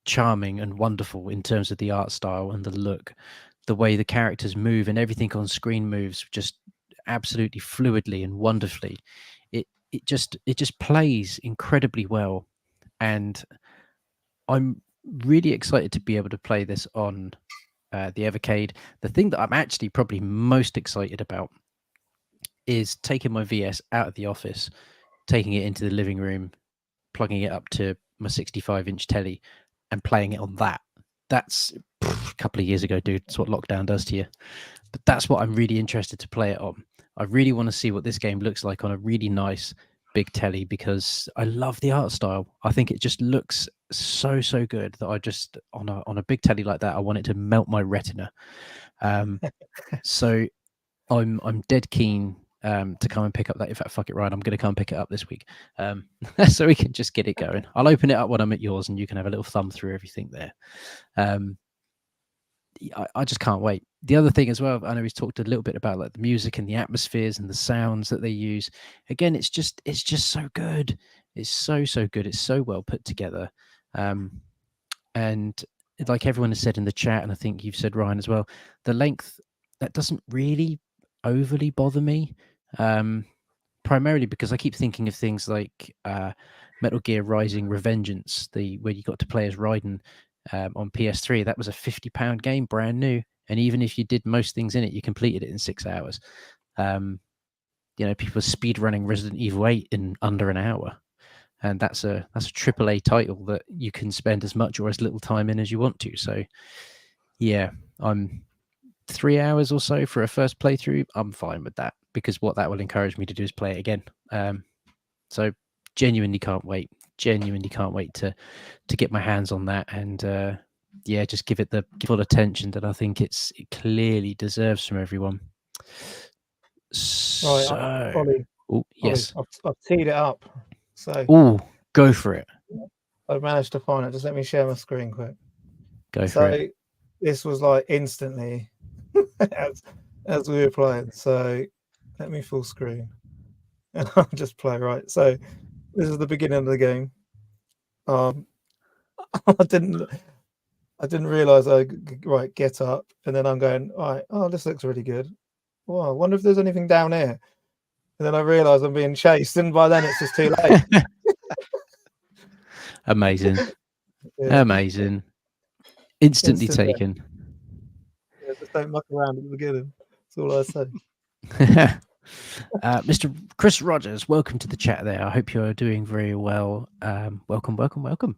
charming and wonderful in terms of the art style and the look, the way the characters move and everything on screen moves just absolutely fluidly and wonderfully. It just plays incredibly well, and I'm really excited to be able to play this on the Evercade. The thing that I'm actually probably most excited about is taking my VS out of the office, taking it into the living room, plugging it up to my 65-inch telly and playing it on that. That's a couple of years ago, dude. That's what lockdown does to you. But that's what I'm really interested to play it on. I really want to see what this game looks like on a really nice big telly, because I love the art style. I think it just looks so good that I just on a big telly like that, I want it to melt my retina. So I'm dead keen to come and pick up that. In fact, fuck it, Ryan, I'm going to come and pick it up this week, so we can just get it going. I'll open it up when I'm at yours, and you can have a little thumb through everything there. I just can't wait. The other thing as well, I know he's talked a little bit about like the music and the atmospheres and the sounds that they use. Again, it's just so good. It's so good. It's so well put together. And like everyone has said in the chat, and I think you've said, Ryan, as well, the length, that doesn't really overly bother me. Primarily because I keep thinking of things like Metal Gear Rising: Revengeance, where you got to play as Raiden on PS3. That was a £50 game, brand new, and even if you did most things in it, you completed it in 6 hours. People speed running Resident Evil 8 in under an hour, and that's a AAA title that you can spend as much or as little time in as you want to. So yeah, I'm 3 hours or so for a first playthrough. I'm fine with that, because what that will encourage me to do is play it again. So genuinely can't wait to get my hands on that, and just give it the full attention that I think it clearly deserves from everyone. Right, Ollie, yes, I've teed it up. So go for it. I've managed to find it. Just let me share my screen quick. Go for it. This was like instantly as we were playing. So let me full screen and I'll just play. Right, so this is the beginning of the game. I didn't realize get up, and then I'm going, all right, oh, this looks really good. Well, I wonder if there's anything down here. And then I realize I'm being chased, and by then it's just too late. Amazing. Yeah. Amazing. Instantly taken. Yeah, just don't muck around at the beginning. That's all I say. Mr. Chris Rogers, welcome to the chat there. I hope you're doing very well. Welcome.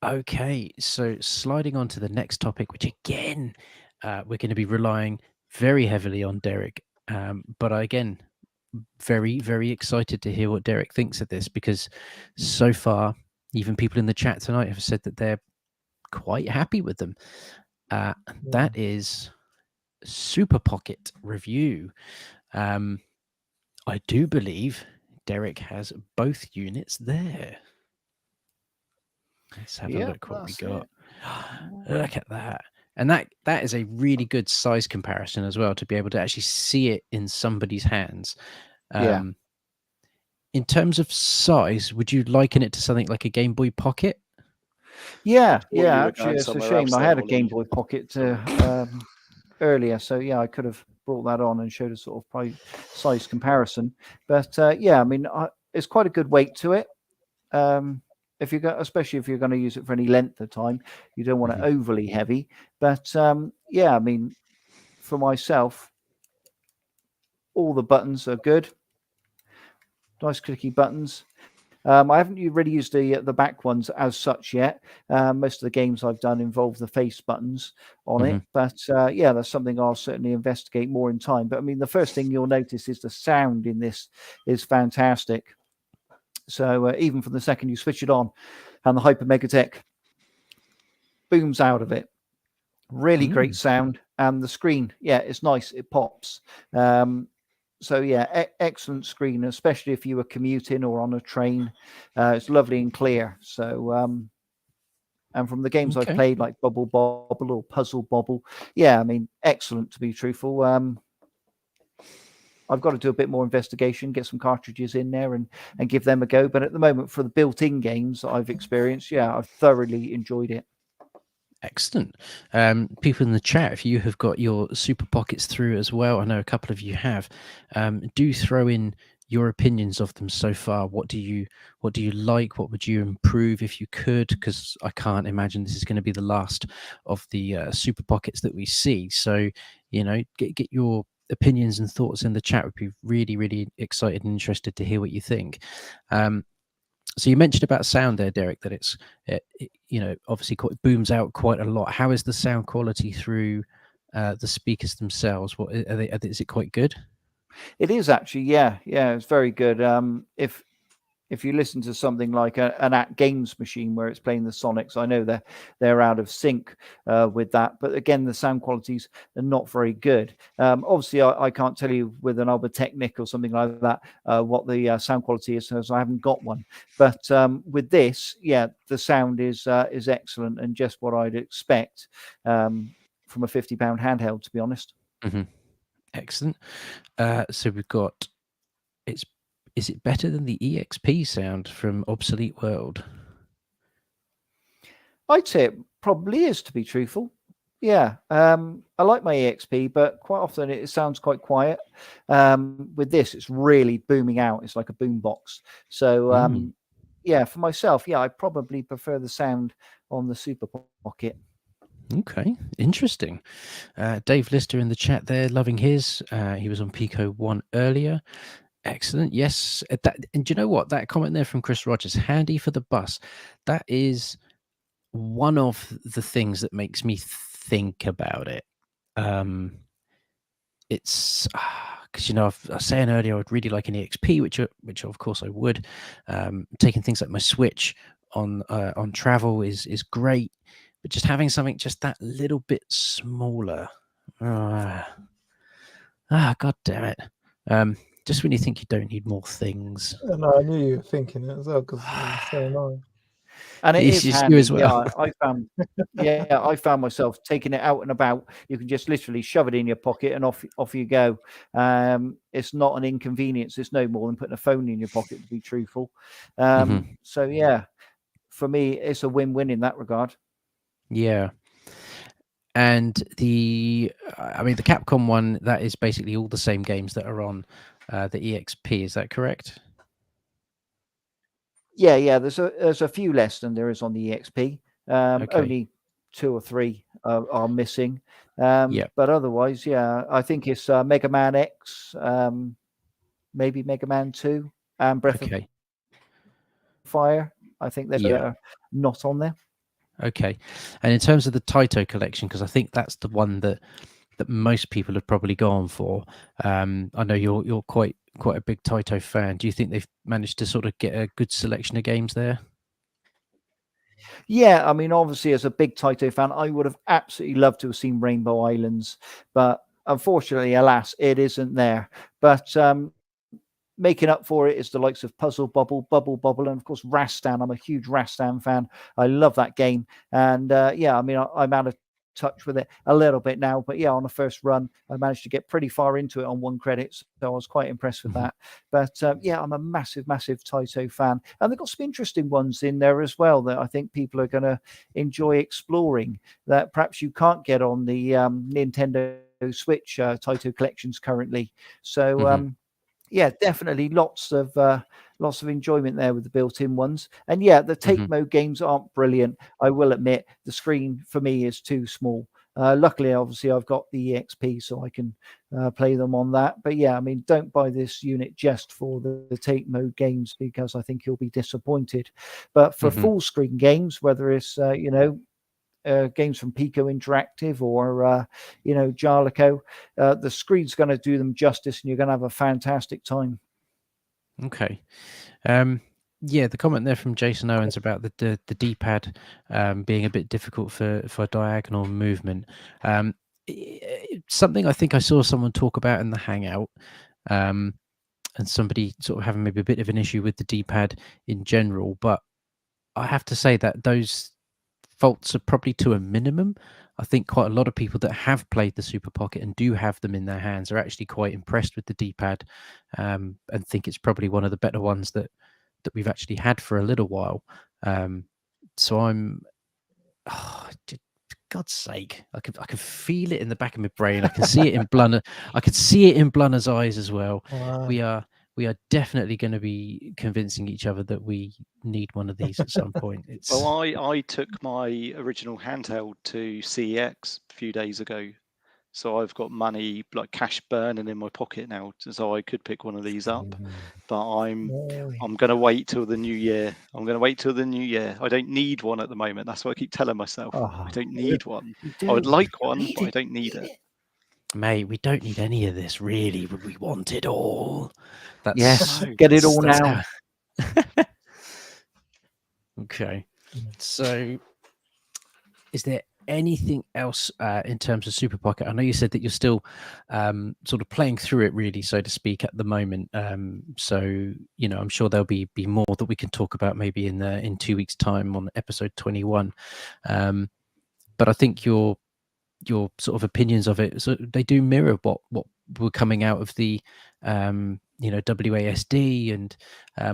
Okay, so sliding on to the next topic, which again, we're going to be relying very heavily on Derek. But again, very, very excited to hear what Derek thinks of this, because so far, even people in the chat tonight have said that they're quite happy with them. That is Super Pocket Review. I do believe Derek has both units there. Let's have a look what we got. Look at that. And that is a really good size comparison as well, to be able to actually see it in somebody's hands. In terms of size, would you liken it to something like a Game Boy Pocket? Yeah. Actually, it's a shame. I had a Game Boy Pocket earlier, so yeah, I could have brought that on and showed a sort of size comparison. But I mean, it's quite a good weight to it. Especially if you're going to use it for any length of time, you don't want it overly heavy. But I mean, for myself, all the buttons are good. Nice clicky buttons. I haven't really used the back ones as such yet. Most of the games I've done involve the face buttons on it. But that's something I'll certainly investigate more in time. But I mean, the first thing you'll notice is the sound in this is fantastic. So even from the second you switch it on, and the Hyper Megatech booms out of it, really great sound, and the screen, yeah, it's nice, it pops. So yeah, excellent screen, especially if you were commuting or on a train. It's lovely and clear. So and from the games I've played, like Bubble Bobble or Puzzle Bobble, yeah, I mean, excellent, to be truthful. I've got to do a bit more investigation, get some cartridges in there and give them a go. But at the moment, for the built-in games that I've experienced, yeah, I've thoroughly enjoyed it. Excellent. People in the chat, if you have got your Super Pockets through as well, I know a couple of you have, do throw in your opinions of them so far. What do you like? What would you improve if you could? Because I can't imagine this is going to be the last of the Super Pockets that we see. So, get your opinions and thoughts in the chat. Would be really, really excited and interested to hear what you think. So you mentioned about sound there, Derek, that it's obviously booms out quite a lot. How is the sound quality through the speakers themselves? What are they? Is it quite good? It is actually, yeah, it's very good. If you listen to something like an at-games machine where it's playing the Sonics, I know they're out of sync with that. But again, the sound qualities are not very good. Obviously, I can't tell you with an Alba Technic or something like that what the sound quality is, because I haven't got one. But with this, yeah, the sound is excellent and just what I'd expect from a £50 handheld, to be honest. Mm-hmm. Excellent. So we've got Is it better than the EXP sound from Obsolete World? I'd say it probably is, to be truthful. Yeah, I like my EXP, but quite often it sounds quite quiet. With this, it's really booming out. It's like a boom box. So, yeah, for myself, yeah, I probably prefer the sound on the Super Pocket. Okay, interesting. Dave Lister in the chat there, loving his. He was on Pico 1 earlier. Excellent. Yes. And do you know what? That comment there from Chris Rogers, handy for the bus. That is one of the things that makes me think about it. It's because I was saying earlier I would really like an EXP, which of course I would. Taking things like my Switch on travel is great, but just having something just that little bit smaller. God damn it. Just when you think you don't need more things. No, I knew you were thinking it as well, because so am I. And it is handy. As well. Yeah, I found myself taking it out and about. You can just literally shove it in your pocket and off you go. It's not an inconvenience. It's no more than putting a phone in your pocket, to be truthful. So yeah, for me, it's a win-win in that regard. Yeah. And the Capcom one, that is basically all the same games that are on the EXP. Is that correct? Yeah. There's a few less than there is on the EXP. Okay. Only 2 or 3 are missing. But otherwise, yeah, I think it's Mega Man X, maybe Mega Man 2, and Breath of Fire. I think they're not on there. Okay. And in terms of the Taito collection, because I think that's the one that most people have probably gone for. I know you're quite a big Taito fan. Do you think they've managed to sort of get a good selection of games there? Yeah, I mean, obviously, as a big Taito fan, I would have absolutely loved to have seen Rainbow Islands, but unfortunately, alas, it isn't there. But making up for it is the likes of Puzzle Bobble, Bubble Bobble, and of course Rastan. I'm a huge Rastan fan. I love that game, and yeah, I mean, I'm out of touch with it a little bit now, but yeah, on the first run I managed to get pretty far into it on 1 credit, so I was quite impressed with that. But yeah, I'm a massive Taito fan, and they've got some interesting ones in there as well that I think people are going to enjoy exploring, that perhaps you can't get on the Nintendo Switch Taito collections currently. So yeah, definitely lots of enjoyment there with the built-in ones. And yeah, the take mode games aren't brilliant. I will admit the screen for me is too small. Luckily, obviously, I've got the EXP, so I can play them on that. But yeah, I mean, don't buy this unit just for the take mode games, because I think you'll be disappointed. But for full screen games, whether it's games from Pico Interactive or Jarlico, the screen's going to do them justice, and you're going to have a fantastic time. Okay. Yeah, the comment there from Jason Owens about the D-pad being a bit difficult for diagonal movement. Something I think I saw someone talk about in the Hangout, and somebody sort of having maybe a bit of an issue with the D-pad in general. But I have to say that those faults are probably to a minimum. I think quite a lot of people that have played the Super Pocket and do have them in their hands are actually quite impressed with the D-pad, and think it's probably one of the better ones that we've actually had for a little while. So I'm, for God's sake, I can feel it in the back of my brain. I can see it in I could see it in Blunner's eyes as well. Wow. We are definitely going to be convincing each other that we need one of these at some point. It's Well, I took my original handheld to CEX a few days ago, so I've got money, like cash burning in my pocket now, so I could pick one of these up. But I'm going to wait till the new year. I'm going to wait till the new year. I don't need one at the moment. That's what I keep telling myself. I don't need one. I would like one, but I don't need it. Mate, we don't need any of this, really. We want it all. That's Yes, get it all that's now. Okay. So, is there anything else in terms of Super Pocket? I know you said that you're still sort of playing through it, really, so to speak, at the moment. So, I'm sure there'll be more that we can talk about maybe in 2 weeks' time on episode 21. But I think your sort of opinions of it, so they do mirror what were coming out of the WASD and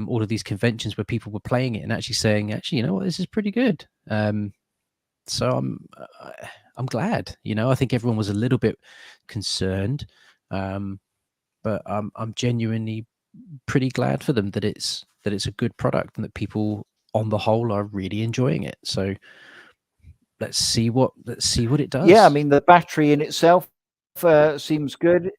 all of these conventions where people were playing it and actually saying, you know what, this is pretty good. So I'm glad. I think everyone was a little bit concerned, but I'm genuinely pretty glad for them that it's a good product and that people on the whole are really enjoying it. So let's see what it does. Yeah, I mean, the battery in itself seems good.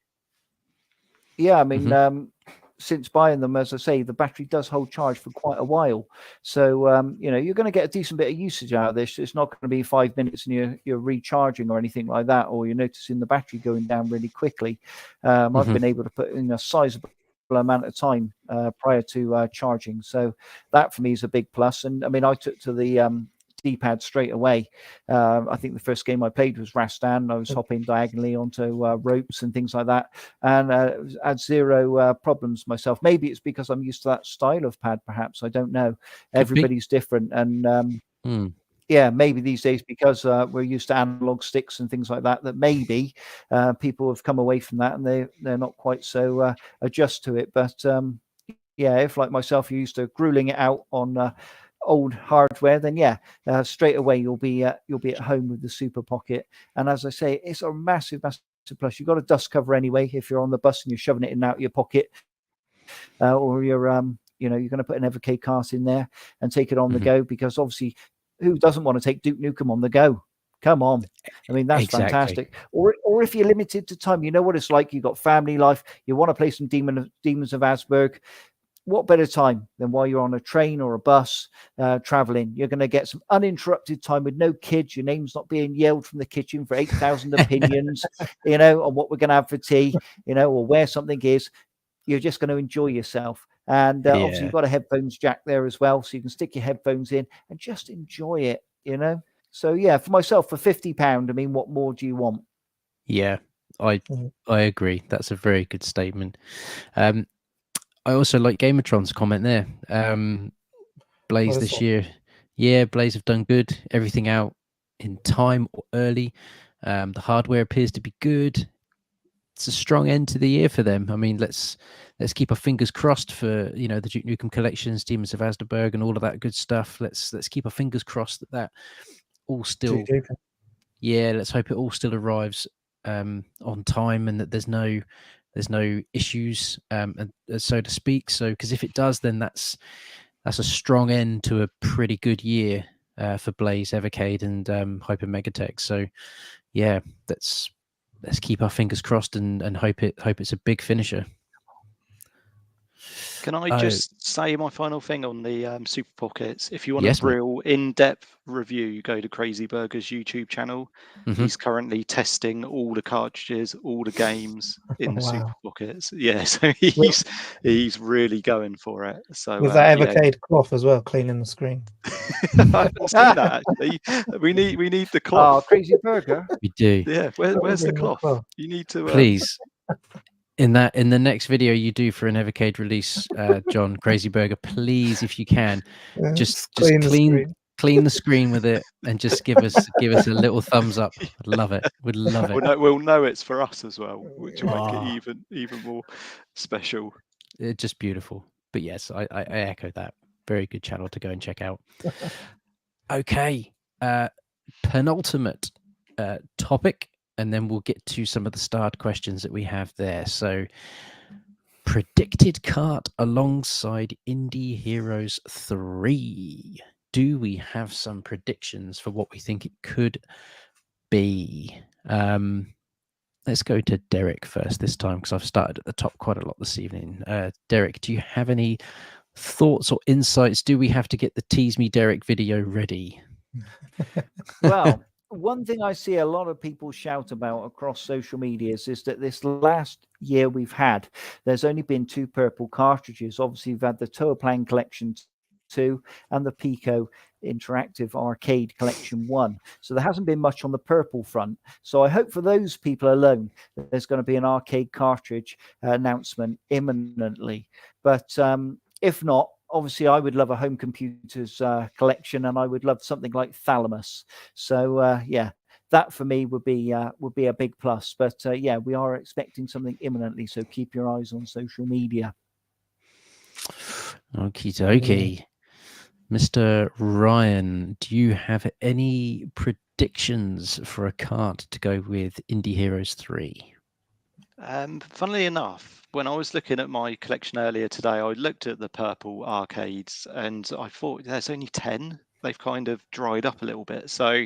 Yeah, I mean, since buying them, as I say, the battery does hold charge for quite a while. So, you're going to get a decent bit of usage out of this. It's not going to be 5 minutes and you're recharging or anything like that, or you're noticing the battery going down really quickly. I've been able to put in a sizable amount of time prior to charging. So that for me is a big plus. And I mean, I took to the D-pad straight away. I think the first game I played was Rastan. I was hopping diagonally onto ropes and things like that, and had zero problems myself. Maybe it's because I'm used to that style of pad, perhaps. I don't know. Everybody's different, and yeah, maybe these days because we're used to analog sticks and things like that. That maybe people have come away from that and they're not quite so adjust to it. But yeah, if like myself, you're used to grueling it out on old hardware, then yeah, straight away you'll be at home with the Super Pocket. And as I say, it's a massive plus. You've got a dust cover anyway if you're on the bus and you're shoving it in and out of your pocket, or you're you're going to put an Evercade cart in there and take it on the go, because obviously who doesn't want to take Duke Nukem on the go? Come on. I mean, that's fantastic. Or if you're limited to time, you know what it's like. You've got family life. You want to play some Demons of Asberg. What better time than while you're on a train or a bus traveling? You're going to get some uninterrupted time with no kids. Your name's not being yelled from the kitchen for 8,000 opinions, on what we're going to have for tea, or where something is. You're just going to enjoy yourself. And obviously, you've got a headphones jack there as well, so you can stick your headphones in and just enjoy it, So, yeah, for myself, for £50, I mean, what more do you want? Yeah, I agree. That's a very good statement. I also like Gamertron's comment there. Blaze this year. Yeah, Blaze have done good. Everything out in time or early. The hardware appears to be good. It's a strong end to the year for them. I mean, let's keep our fingers crossed for the Duke Nukem collections, Demons of Asberg, and all of that good stuff. Let's keep our fingers crossed that all still. Yeah, let's hope it all still arrives on time and that there's no issues, so to speak. So, because if it does, then that's a strong end to a pretty good year for Blaze, Evercade, and Hyper Megatech. So, yeah, let's keep our fingers crossed and hope it's a big finisher. Can I just say my final thing on the Super Pockets? If you want Yes, a real in-depth review, go to Crazy Burger's YouTube channel. Mhm. He's currently testing all the cartridges, all the games in the Super Wow. Pockets. Yeah, so he's really going for it. So With that yeah. Evercade cloth as well, cleaning the screen. I haven't seen that actually. We need the Oh, cloth. Crazy Burger. we do. Yeah, where's the cloth? You need to Please. In the next video you do for an Evercade release, John, Crazy Burger, please, if you can, just clean the screen with it and just give us a little thumbs up. I'd love it. Would love it. We'll know it's for us as well, which will make it even more special. It's just beautiful. But yes, I echo that. Very good channel to go and check out. Okay, penultimate topic, and then we'll get to some of the starred questions that we have there. So, predicted cart alongside Indie Heroes 3. Do we have some predictions for what we think it could be? Let's go to Derek first this time, because I've started at the top quite a lot this evening. Derek, do you have any thoughts or insights? Do we have to get the Tease Me Derek video ready? Well, one thing I see a lot of people shout about across social medias is that this last year we've had, there's only been 2 purple cartridges. Obviously, we've had the Toaplan Collection 2 and the Pico Interactive Arcade Collection 1. So there hasn't been much on the purple front. So I hope for those people alone that there's going to be an arcade cartridge announcement imminently. But if not, obviously, I would love a home computers collection, and I would love something like Thalamus. So yeah, that for me would be a big plus. But yeah, we are expecting something imminently, so keep your eyes on social media. Okie dokie. Mr. Ryan, do you have any predictions for a cart to go with Indie Heroes 3? Funnily enough, when I was looking at my collection earlier today, I looked at the purple arcades and I thought there's only 10. They've kind of dried up a little bit. So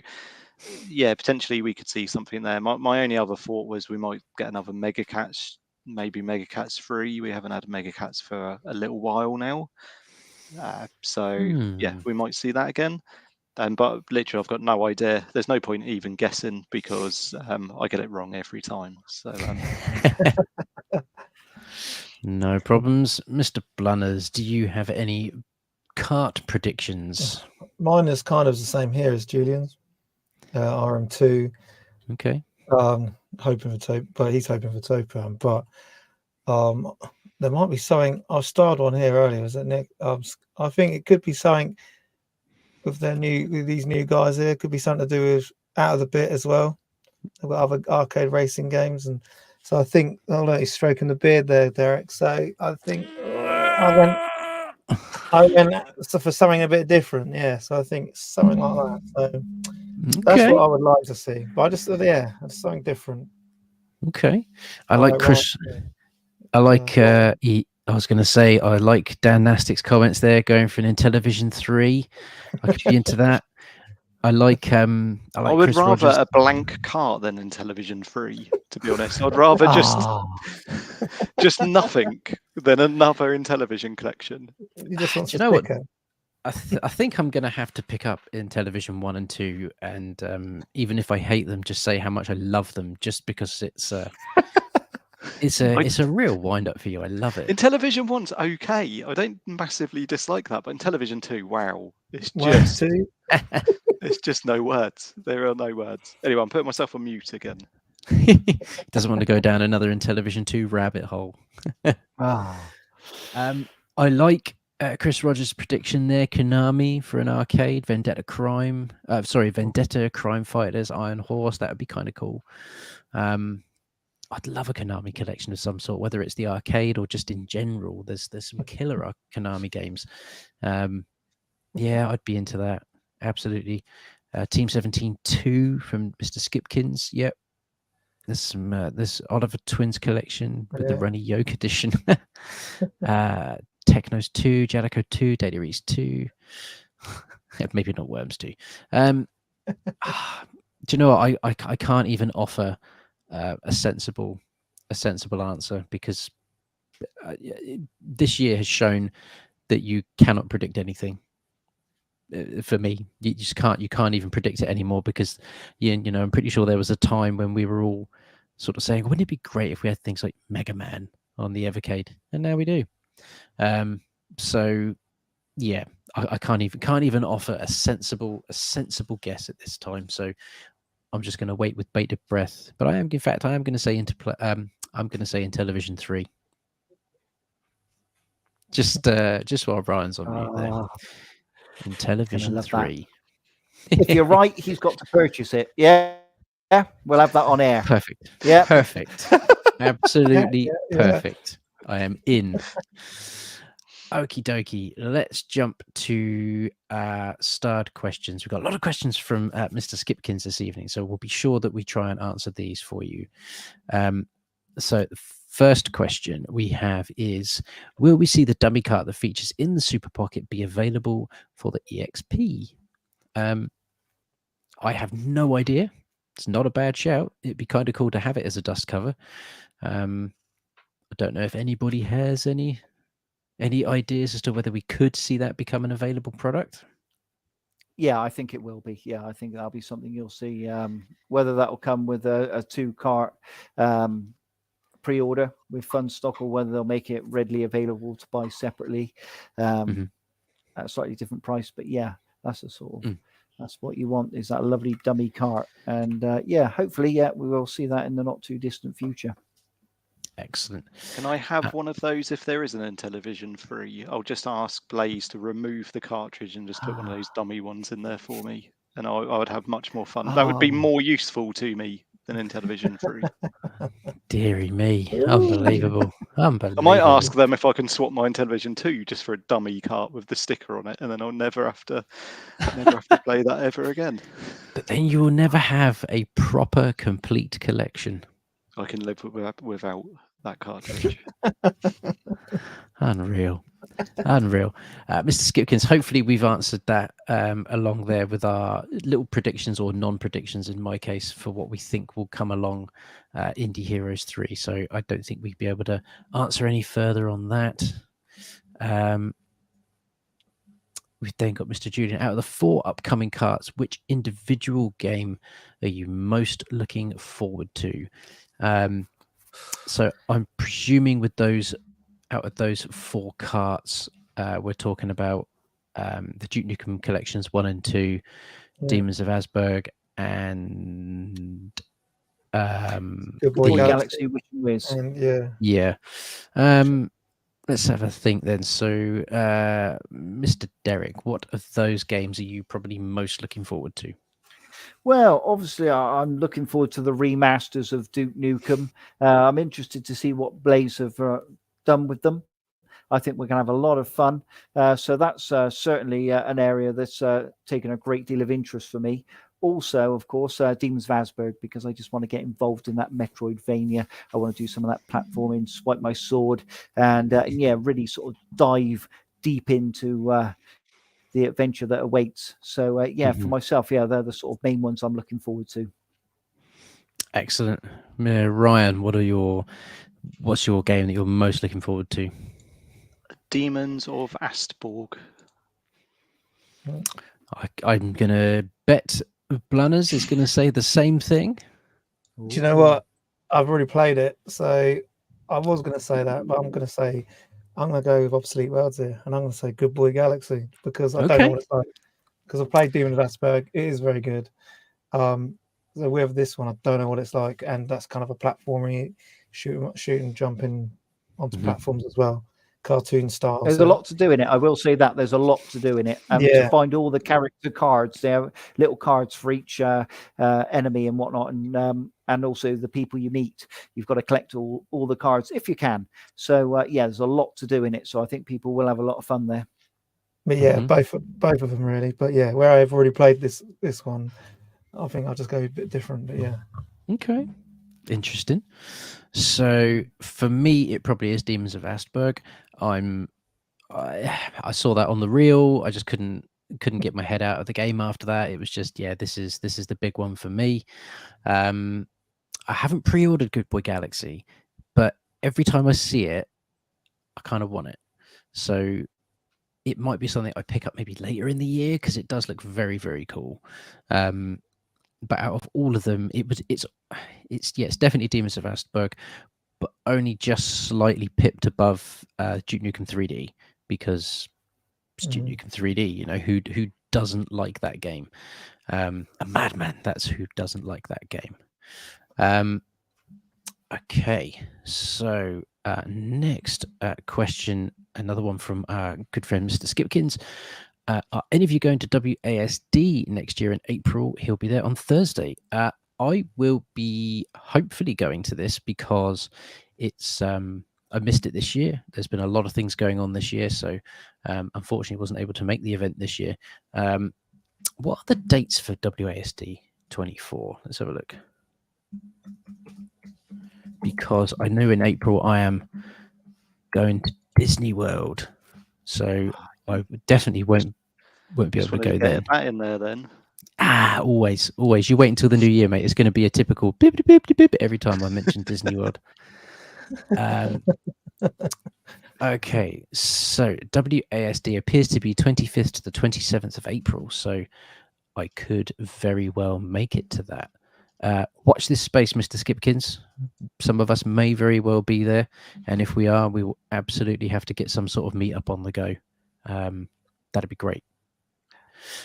yeah, potentially we could see something there. My only other thought was we might get another Mega Cats, maybe Mega Cats 3. We haven't had a Mega Cats for a little while now. So yeah, we might see that again. But literally, I've got no idea. There's no point even guessing because I get it wrong every time. So no problems. Mr. Blunners, do you have any cart predictions? Mine is kind of the same here as Julian's. RM2. Okay. Hoping for Tope, but he's hoping for Topan. But there might be something. I starred one here earlier. Was it Nick? I think it could be something with these new guys here. It could be something to do with Out of the Bit as well. They've got other arcade racing games, and so I think he's stroking the beard there, Derek. So I think I went for something a bit different. Yeah, so I think something like that. So that's what I would like to see. But I just something different. Okay, I like Chris. I like. I was going to say I like Dan Nastic's comments there, going for an Intellivision 3. I could be into that. I like. I would Chris rather Rogers. a blank cart than Intellivision 3. To be honest, I'd rather just nothing than another Intellivision collection. You just want Do you know what? I think I'm going to have to pick up Intellivision 1 and 2, and even if I hate them, just say how much I love them, just because it's a real wind up for you. I love it. Intellivision 1's okay. I don't massively dislike that, but Intellivision 2, wow, it's just no words. There are no words. Anyway, I'm putting myself on mute again. Doesn't want to go down another Intellivision 2 rabbit hole. I like Chris Rogers' prediction there. Konami for an arcade. Vendetta Crime Fighters, Iron Horse. That would be kind of cool. I'd love a Konami collection of some sort, whether it's the arcade or just in general. There's some killer Konami games. Yeah, I'd be into that. Absolutely. Team 17 2 from Mr. Skipkins. Yep. There's some this Oliver Twins collection with the Runny Yoke edition. Technos 2, Jadico 2, Daily Reese 2. Maybe not Worms 2. Do you know what? I can't even offer a sensible answer, because this year has shown that you cannot predict anything. For me, you just can't. You can't even predict it anymore because, I'm pretty sure there was a time when we were all sort of saying, "Wouldn't it be great if we had things like Mega Man on the Evercade?" And now we do. So, yeah, I can't even offer a sensible guess at this time. So, I'm just going to wait with bated breath. But I am going to say I'm going to say Intellivision 3. Just while Brian's on mute there. Intellivision 3. If you're right, he's got to purchase it. Yeah, we'll have that on air. Perfect. Yeah, perfect. Absolutely perfect. I am in. Okie dokie. Let's jump to starred questions. We've got a lot of questions from Mr. Skipkins this evening, so we'll be sure that we try and answer these for you. So the first question we have is, will we see the dummy cart that features in the Super Pocket be available for the EXP? I have no idea. It's not a bad shout. It'd be kind of cool to have it as a dust cover. I don't know if anybody has any ideas as to whether we could see that become an available product. Yeah, I think it will be. Yeah, I think that'll be something you'll see. Whether that will come with a 2-cart pre-order with fun stock, or whether they'll make it readily available to buy separately at a slightly different price. But yeah, that's a sort of that's what you want, is that lovely dummy cart. And hopefully, we will see that in the not too distant future. Excellent. Can I have one of those if there is an Intellivision 3? I'll just ask Blaze to remove the cartridge and just put one of those dummy ones in there for me, and I would have much more fun. That would be more useful to me than Intellivision 3. Deary me. Unbelievable. I might ask them if I can swap my Intellivision 2 just for a dummy cart with the sticker on it, and then I'll never have to play that ever again. But then you will never have a proper, complete collection. I can live without that cartridge. Unreal. Mr. Skipkins, hopefully we've answered that along there with our little predictions, or non-predictions in my case, for what we think will come along Indie Heroes 3. So I don't think we'd be able to answer any further on that. We've then got Mr. Julian. Out of the 4 upcoming carts, which individual game are you most looking forward to? So I'm presuming with those, out of those 4 carts, we're talking about the Duke Nukem Collections 1 and 2, Demons of Asberg, and Good Boy Galaxy, which is let's have a think then. So, Mr. Derek, what of those games are you probably most looking forward to? Well, obviously, I'm looking forward to the remasters of Duke Nukem. I'm interested to see what Blaze have done with them. I think we're going to have a lot of fun. So that's certainly an area that's taken a great deal of interest for me. Also, of course, Demons of Asberg, because I just want to get involved in that Metroidvania. I want to do some of that platforming, swipe my sword, and really sort of dive deep into the adventure that awaits. So for myself, they're the sort of main ones I'm looking forward to. Excellent. Ryan, what's your game that you're most looking forward to? Demons of Astborg. I'm gonna bet Blunners is gonna say the same thing. Do you know what? I've already played it, so I was gonna say that, but I'm gonna go with Obsolete Worlds here, and I'm gonna say Good Boy Galaxy, because I don't know what it's like. Because I've played Demon of Asberg, it is very good. So with this one, I don't know what it's like, and that's kind of a platforming, shooting, jumping onto platforms as well, cartoon style. There's a lot to do in it. I will say that there's a lot to do in it. To find all the character cards, they have little cards for each enemy and whatnot, and also the people you meet. You've got to collect all the cards if you can. So there's a lot to do in it. So I think people will have a lot of fun there. But both of them really. But where I've already played this one, I think I'll just go a bit different. But okay, interesting. So for me, it probably is Demons of Asberg. I saw that on the reel. I just couldn't get my head out of the game after that. It was just this is the big one for me. I haven't pre-ordered Good Boy Galaxy, but every time I see it, I kind of want it. So it might be something I pick up maybe later in the year because it does look very, very cool. But out of all of them, it's definitely Demons of Astberg, but only just slightly pipped above Duke Nukem 3D because it's Duke Nukem 3D. You know, who doesn't like that game? A madman. That's who doesn't like that game. Okay, so next question, another one from our good friend Mr. Skipkins. Are any of you going to WASD next year in April? He'll be there on Thursday. I will be hopefully going to this because it's I missed it this year. There's been a lot of things going on this year, so unfortunately wasn't able to make the event this year. What are the dates for WASD 24? Let's have a look. Because I know in April I am going to Disney World, so I definitely won't be able to go there. That in there then. Always. You wait until the new year, mate. It's going to be a typical beep, beep, beep, beep every time I mention Disney World. Okay, so WASD appears to be 25th to the 27th of April, so I could very well make it to that. Watch this space, Mr. Skipkins. Some of us may very well be there, and if we are, we will absolutely have to get some sort of meetup on the go. That'd be great.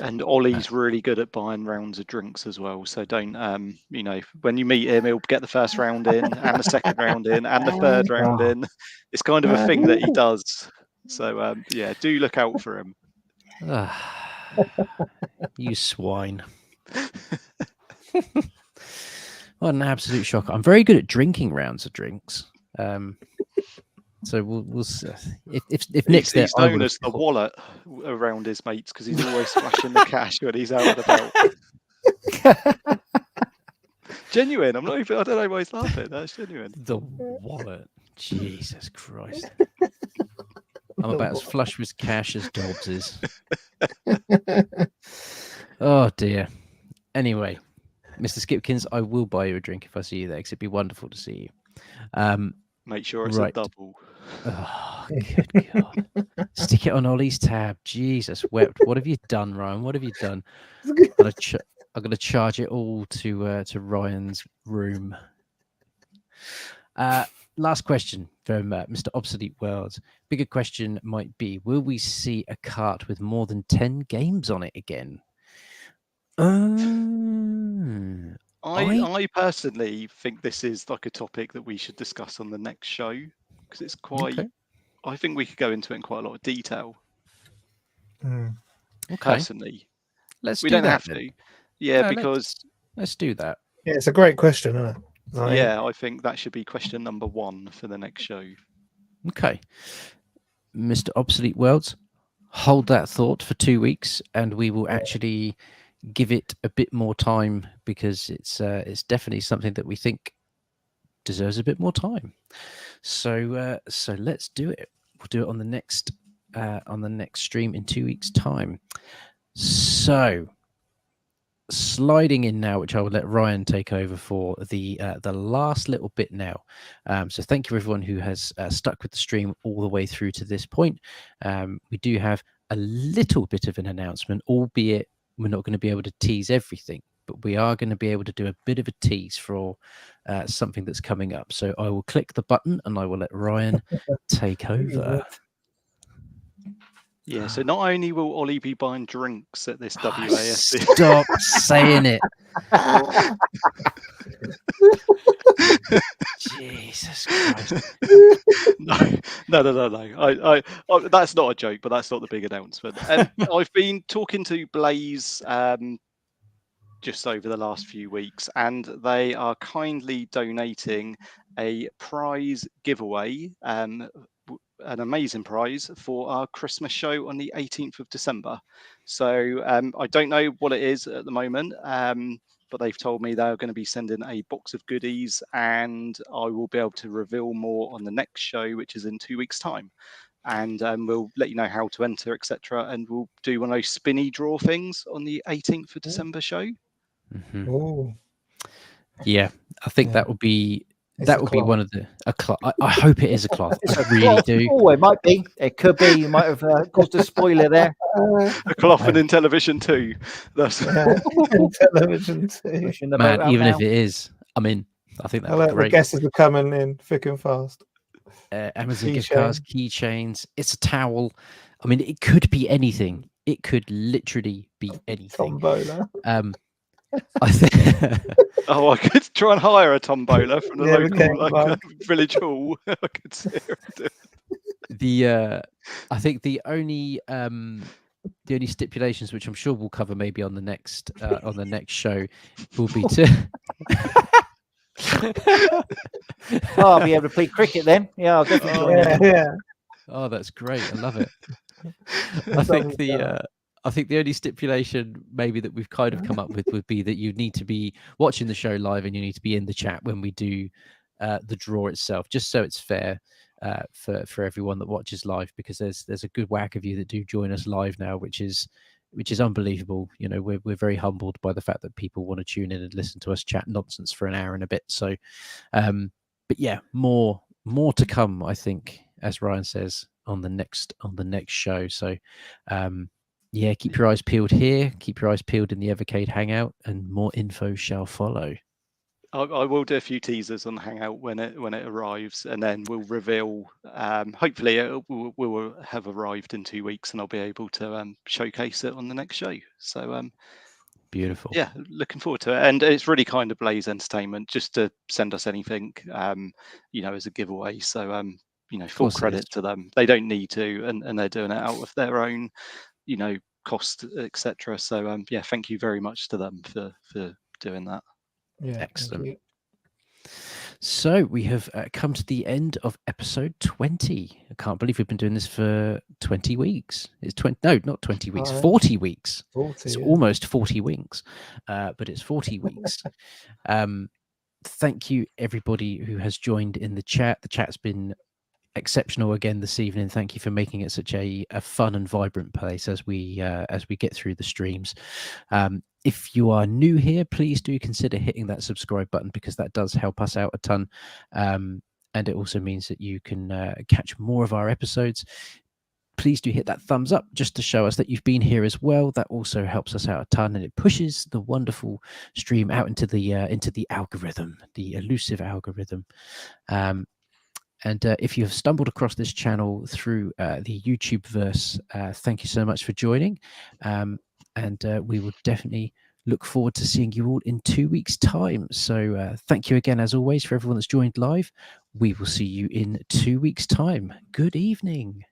And Ollie's really good at buying rounds of drinks as well. So don't, when you meet him, he'll get the first round in, and the second round in, and the third round in. It's kind of a thing that he does. So do look out for him. You swine. What an absolute shock. I'm very good at drinking rounds of drinks. So we'll see. If Nick's there, he's known as the wallet around his mates because he's always flashing the cash when he's out and about. Genuine. I'm not even. I don't know why he's laughing. That's genuine. The wallet. Jesus Christ. I'm about as flush with cash as Dobbs is. Oh dear. Anyway, Mr. Skipkins, I will buy you a drink if I see you there, because it'd be wonderful to see you. Make sure it's a double. Oh, good God. Stick it on Ollie's tab. Jesus wept. What have you done, Ryan? What have you done? I'm gonna charge it all to Ryan's room. Last question from Mr. Obsolete World. Bigger question might be, will we see a cart with more than 10 games on it again? I personally think this is like a topic that we should discuss on the next show, because it's quite. Okay. I think we could go into it in quite a lot of detail. Okay. Personally, we don't have to. Yeah, because let's do that. Yeah, it's a great question, isn't it? Yeah, I think that should be question number 1 for the next show. Okay, Mr. Obsolete Worlds, hold that thought for 2 weeks, and we will actually give it a bit more time, because it's definitely something that we think deserves a bit more time. So let's do it. We'll do it on the next stream in 2 weeks' time. So sliding in now, which I will let Ryan take over for the last little bit now. So thank you everyone who has stuck with the stream all the way through to this point. We do have a little bit of an announcement, albeit we're not going to be able to tease everything, but we are going to be able to do a bit of a tease for something that's coming up. So I will click the button and I will let Ryan take over. Yeah, so not only will Ollie be buying drinks at this WASD. Stop saying it. Jesus Christ. No. I that's not a joke, but that's not the big announcement. I've been talking to Blaze just over the last few weeks, and they are kindly donating a prize giveaway, an amazing prize for our Christmas show on the 18th of December. So I don't know what it is at the moment, but they've told me they're going to be sending a box of goodies, and I will be able to reveal more on the next show, which is in 2 weeks' time. And we'll let you know how to enter, etc. And we'll do one of those spinny draw things on the 18th of December show. Mm-hmm. Yeah, I think that will be That would be one of the I hope it is a cloth. I really do. Oh, it might be. It could be. You might have caused a spoiler there. A coffin in television too. That's television too. Pushing the Man, boat out even now. if it is, I mean, I think that'd The be great. guesses are coming in thick and fast. Amazon gift cards, keychains. It's a towel. I mean, it could be anything. It could literally be anything. Tombola. I think. Oh, I could try and hire a tombola from the Evercade local village hall. I could see her do it. I think the only stipulations, which I'm sure we'll cover maybe on the next show, will be to. Oh, I'll be able to play cricket then. Yeah, I'll definitely join in. Yeah. Oh, that's great! I love it. I think the only stipulation maybe that we've kind of come up with would be that you need to be watching the show live and you need to be in the chat when we do the draw itself, just so it's fair for everyone that watches live, because there's a good whack of you that do join us live now, which is unbelievable. You know, we're very humbled by the fact that people want to tune in and listen to us chat nonsense for an hour and a bit. So, but yeah, more to come, I think, as Ryan says, on the next show. So, yeah, keep your eyes peeled here. Keep your eyes peeled in the Evercade Hangout, and more info shall follow. I will do a few teasers on the Hangout when it arrives, and then we'll reveal. Hopefully, it will have arrived in 2 weeks, and I'll be able to showcase it on the next show. So, beautiful. Yeah, looking forward to it, and it's really kind of Blaze Entertainment just to send us anything, as a giveaway. So, full credit to them. They don't need to, and they're doing it out of their own, cost, etc. So, yeah, thank you very much to them for doing that. Yeah, excellent. So we have come to the end of episode 20. I can't believe we've been doing this for 20 weeks. It's 20, no, not 20 weeks, 40 weeks. 40, it's almost 40 weeks, but it's 40 weeks. Thank you, everybody who has joined in the chat. The chat's been exceptional again this evening. Thank you for making it such a fun and vibrant place as we get through the streams. If you are new here, please do consider hitting that subscribe button, because that does help us out a ton, and it also means that you can catch more of our episodes. Please do hit that thumbs up just to show us that you've been here as well. That also helps us out a ton, and it pushes the wonderful stream out into the algorithm, the elusive algorithm. And if you have stumbled across this channel through the YouTube verse, thank you so much for joining. And we will definitely look forward to seeing you all in 2 weeks' time. So thank you again, as always, for everyone that's joined live. We will see you in 2 weeks' time. Good evening.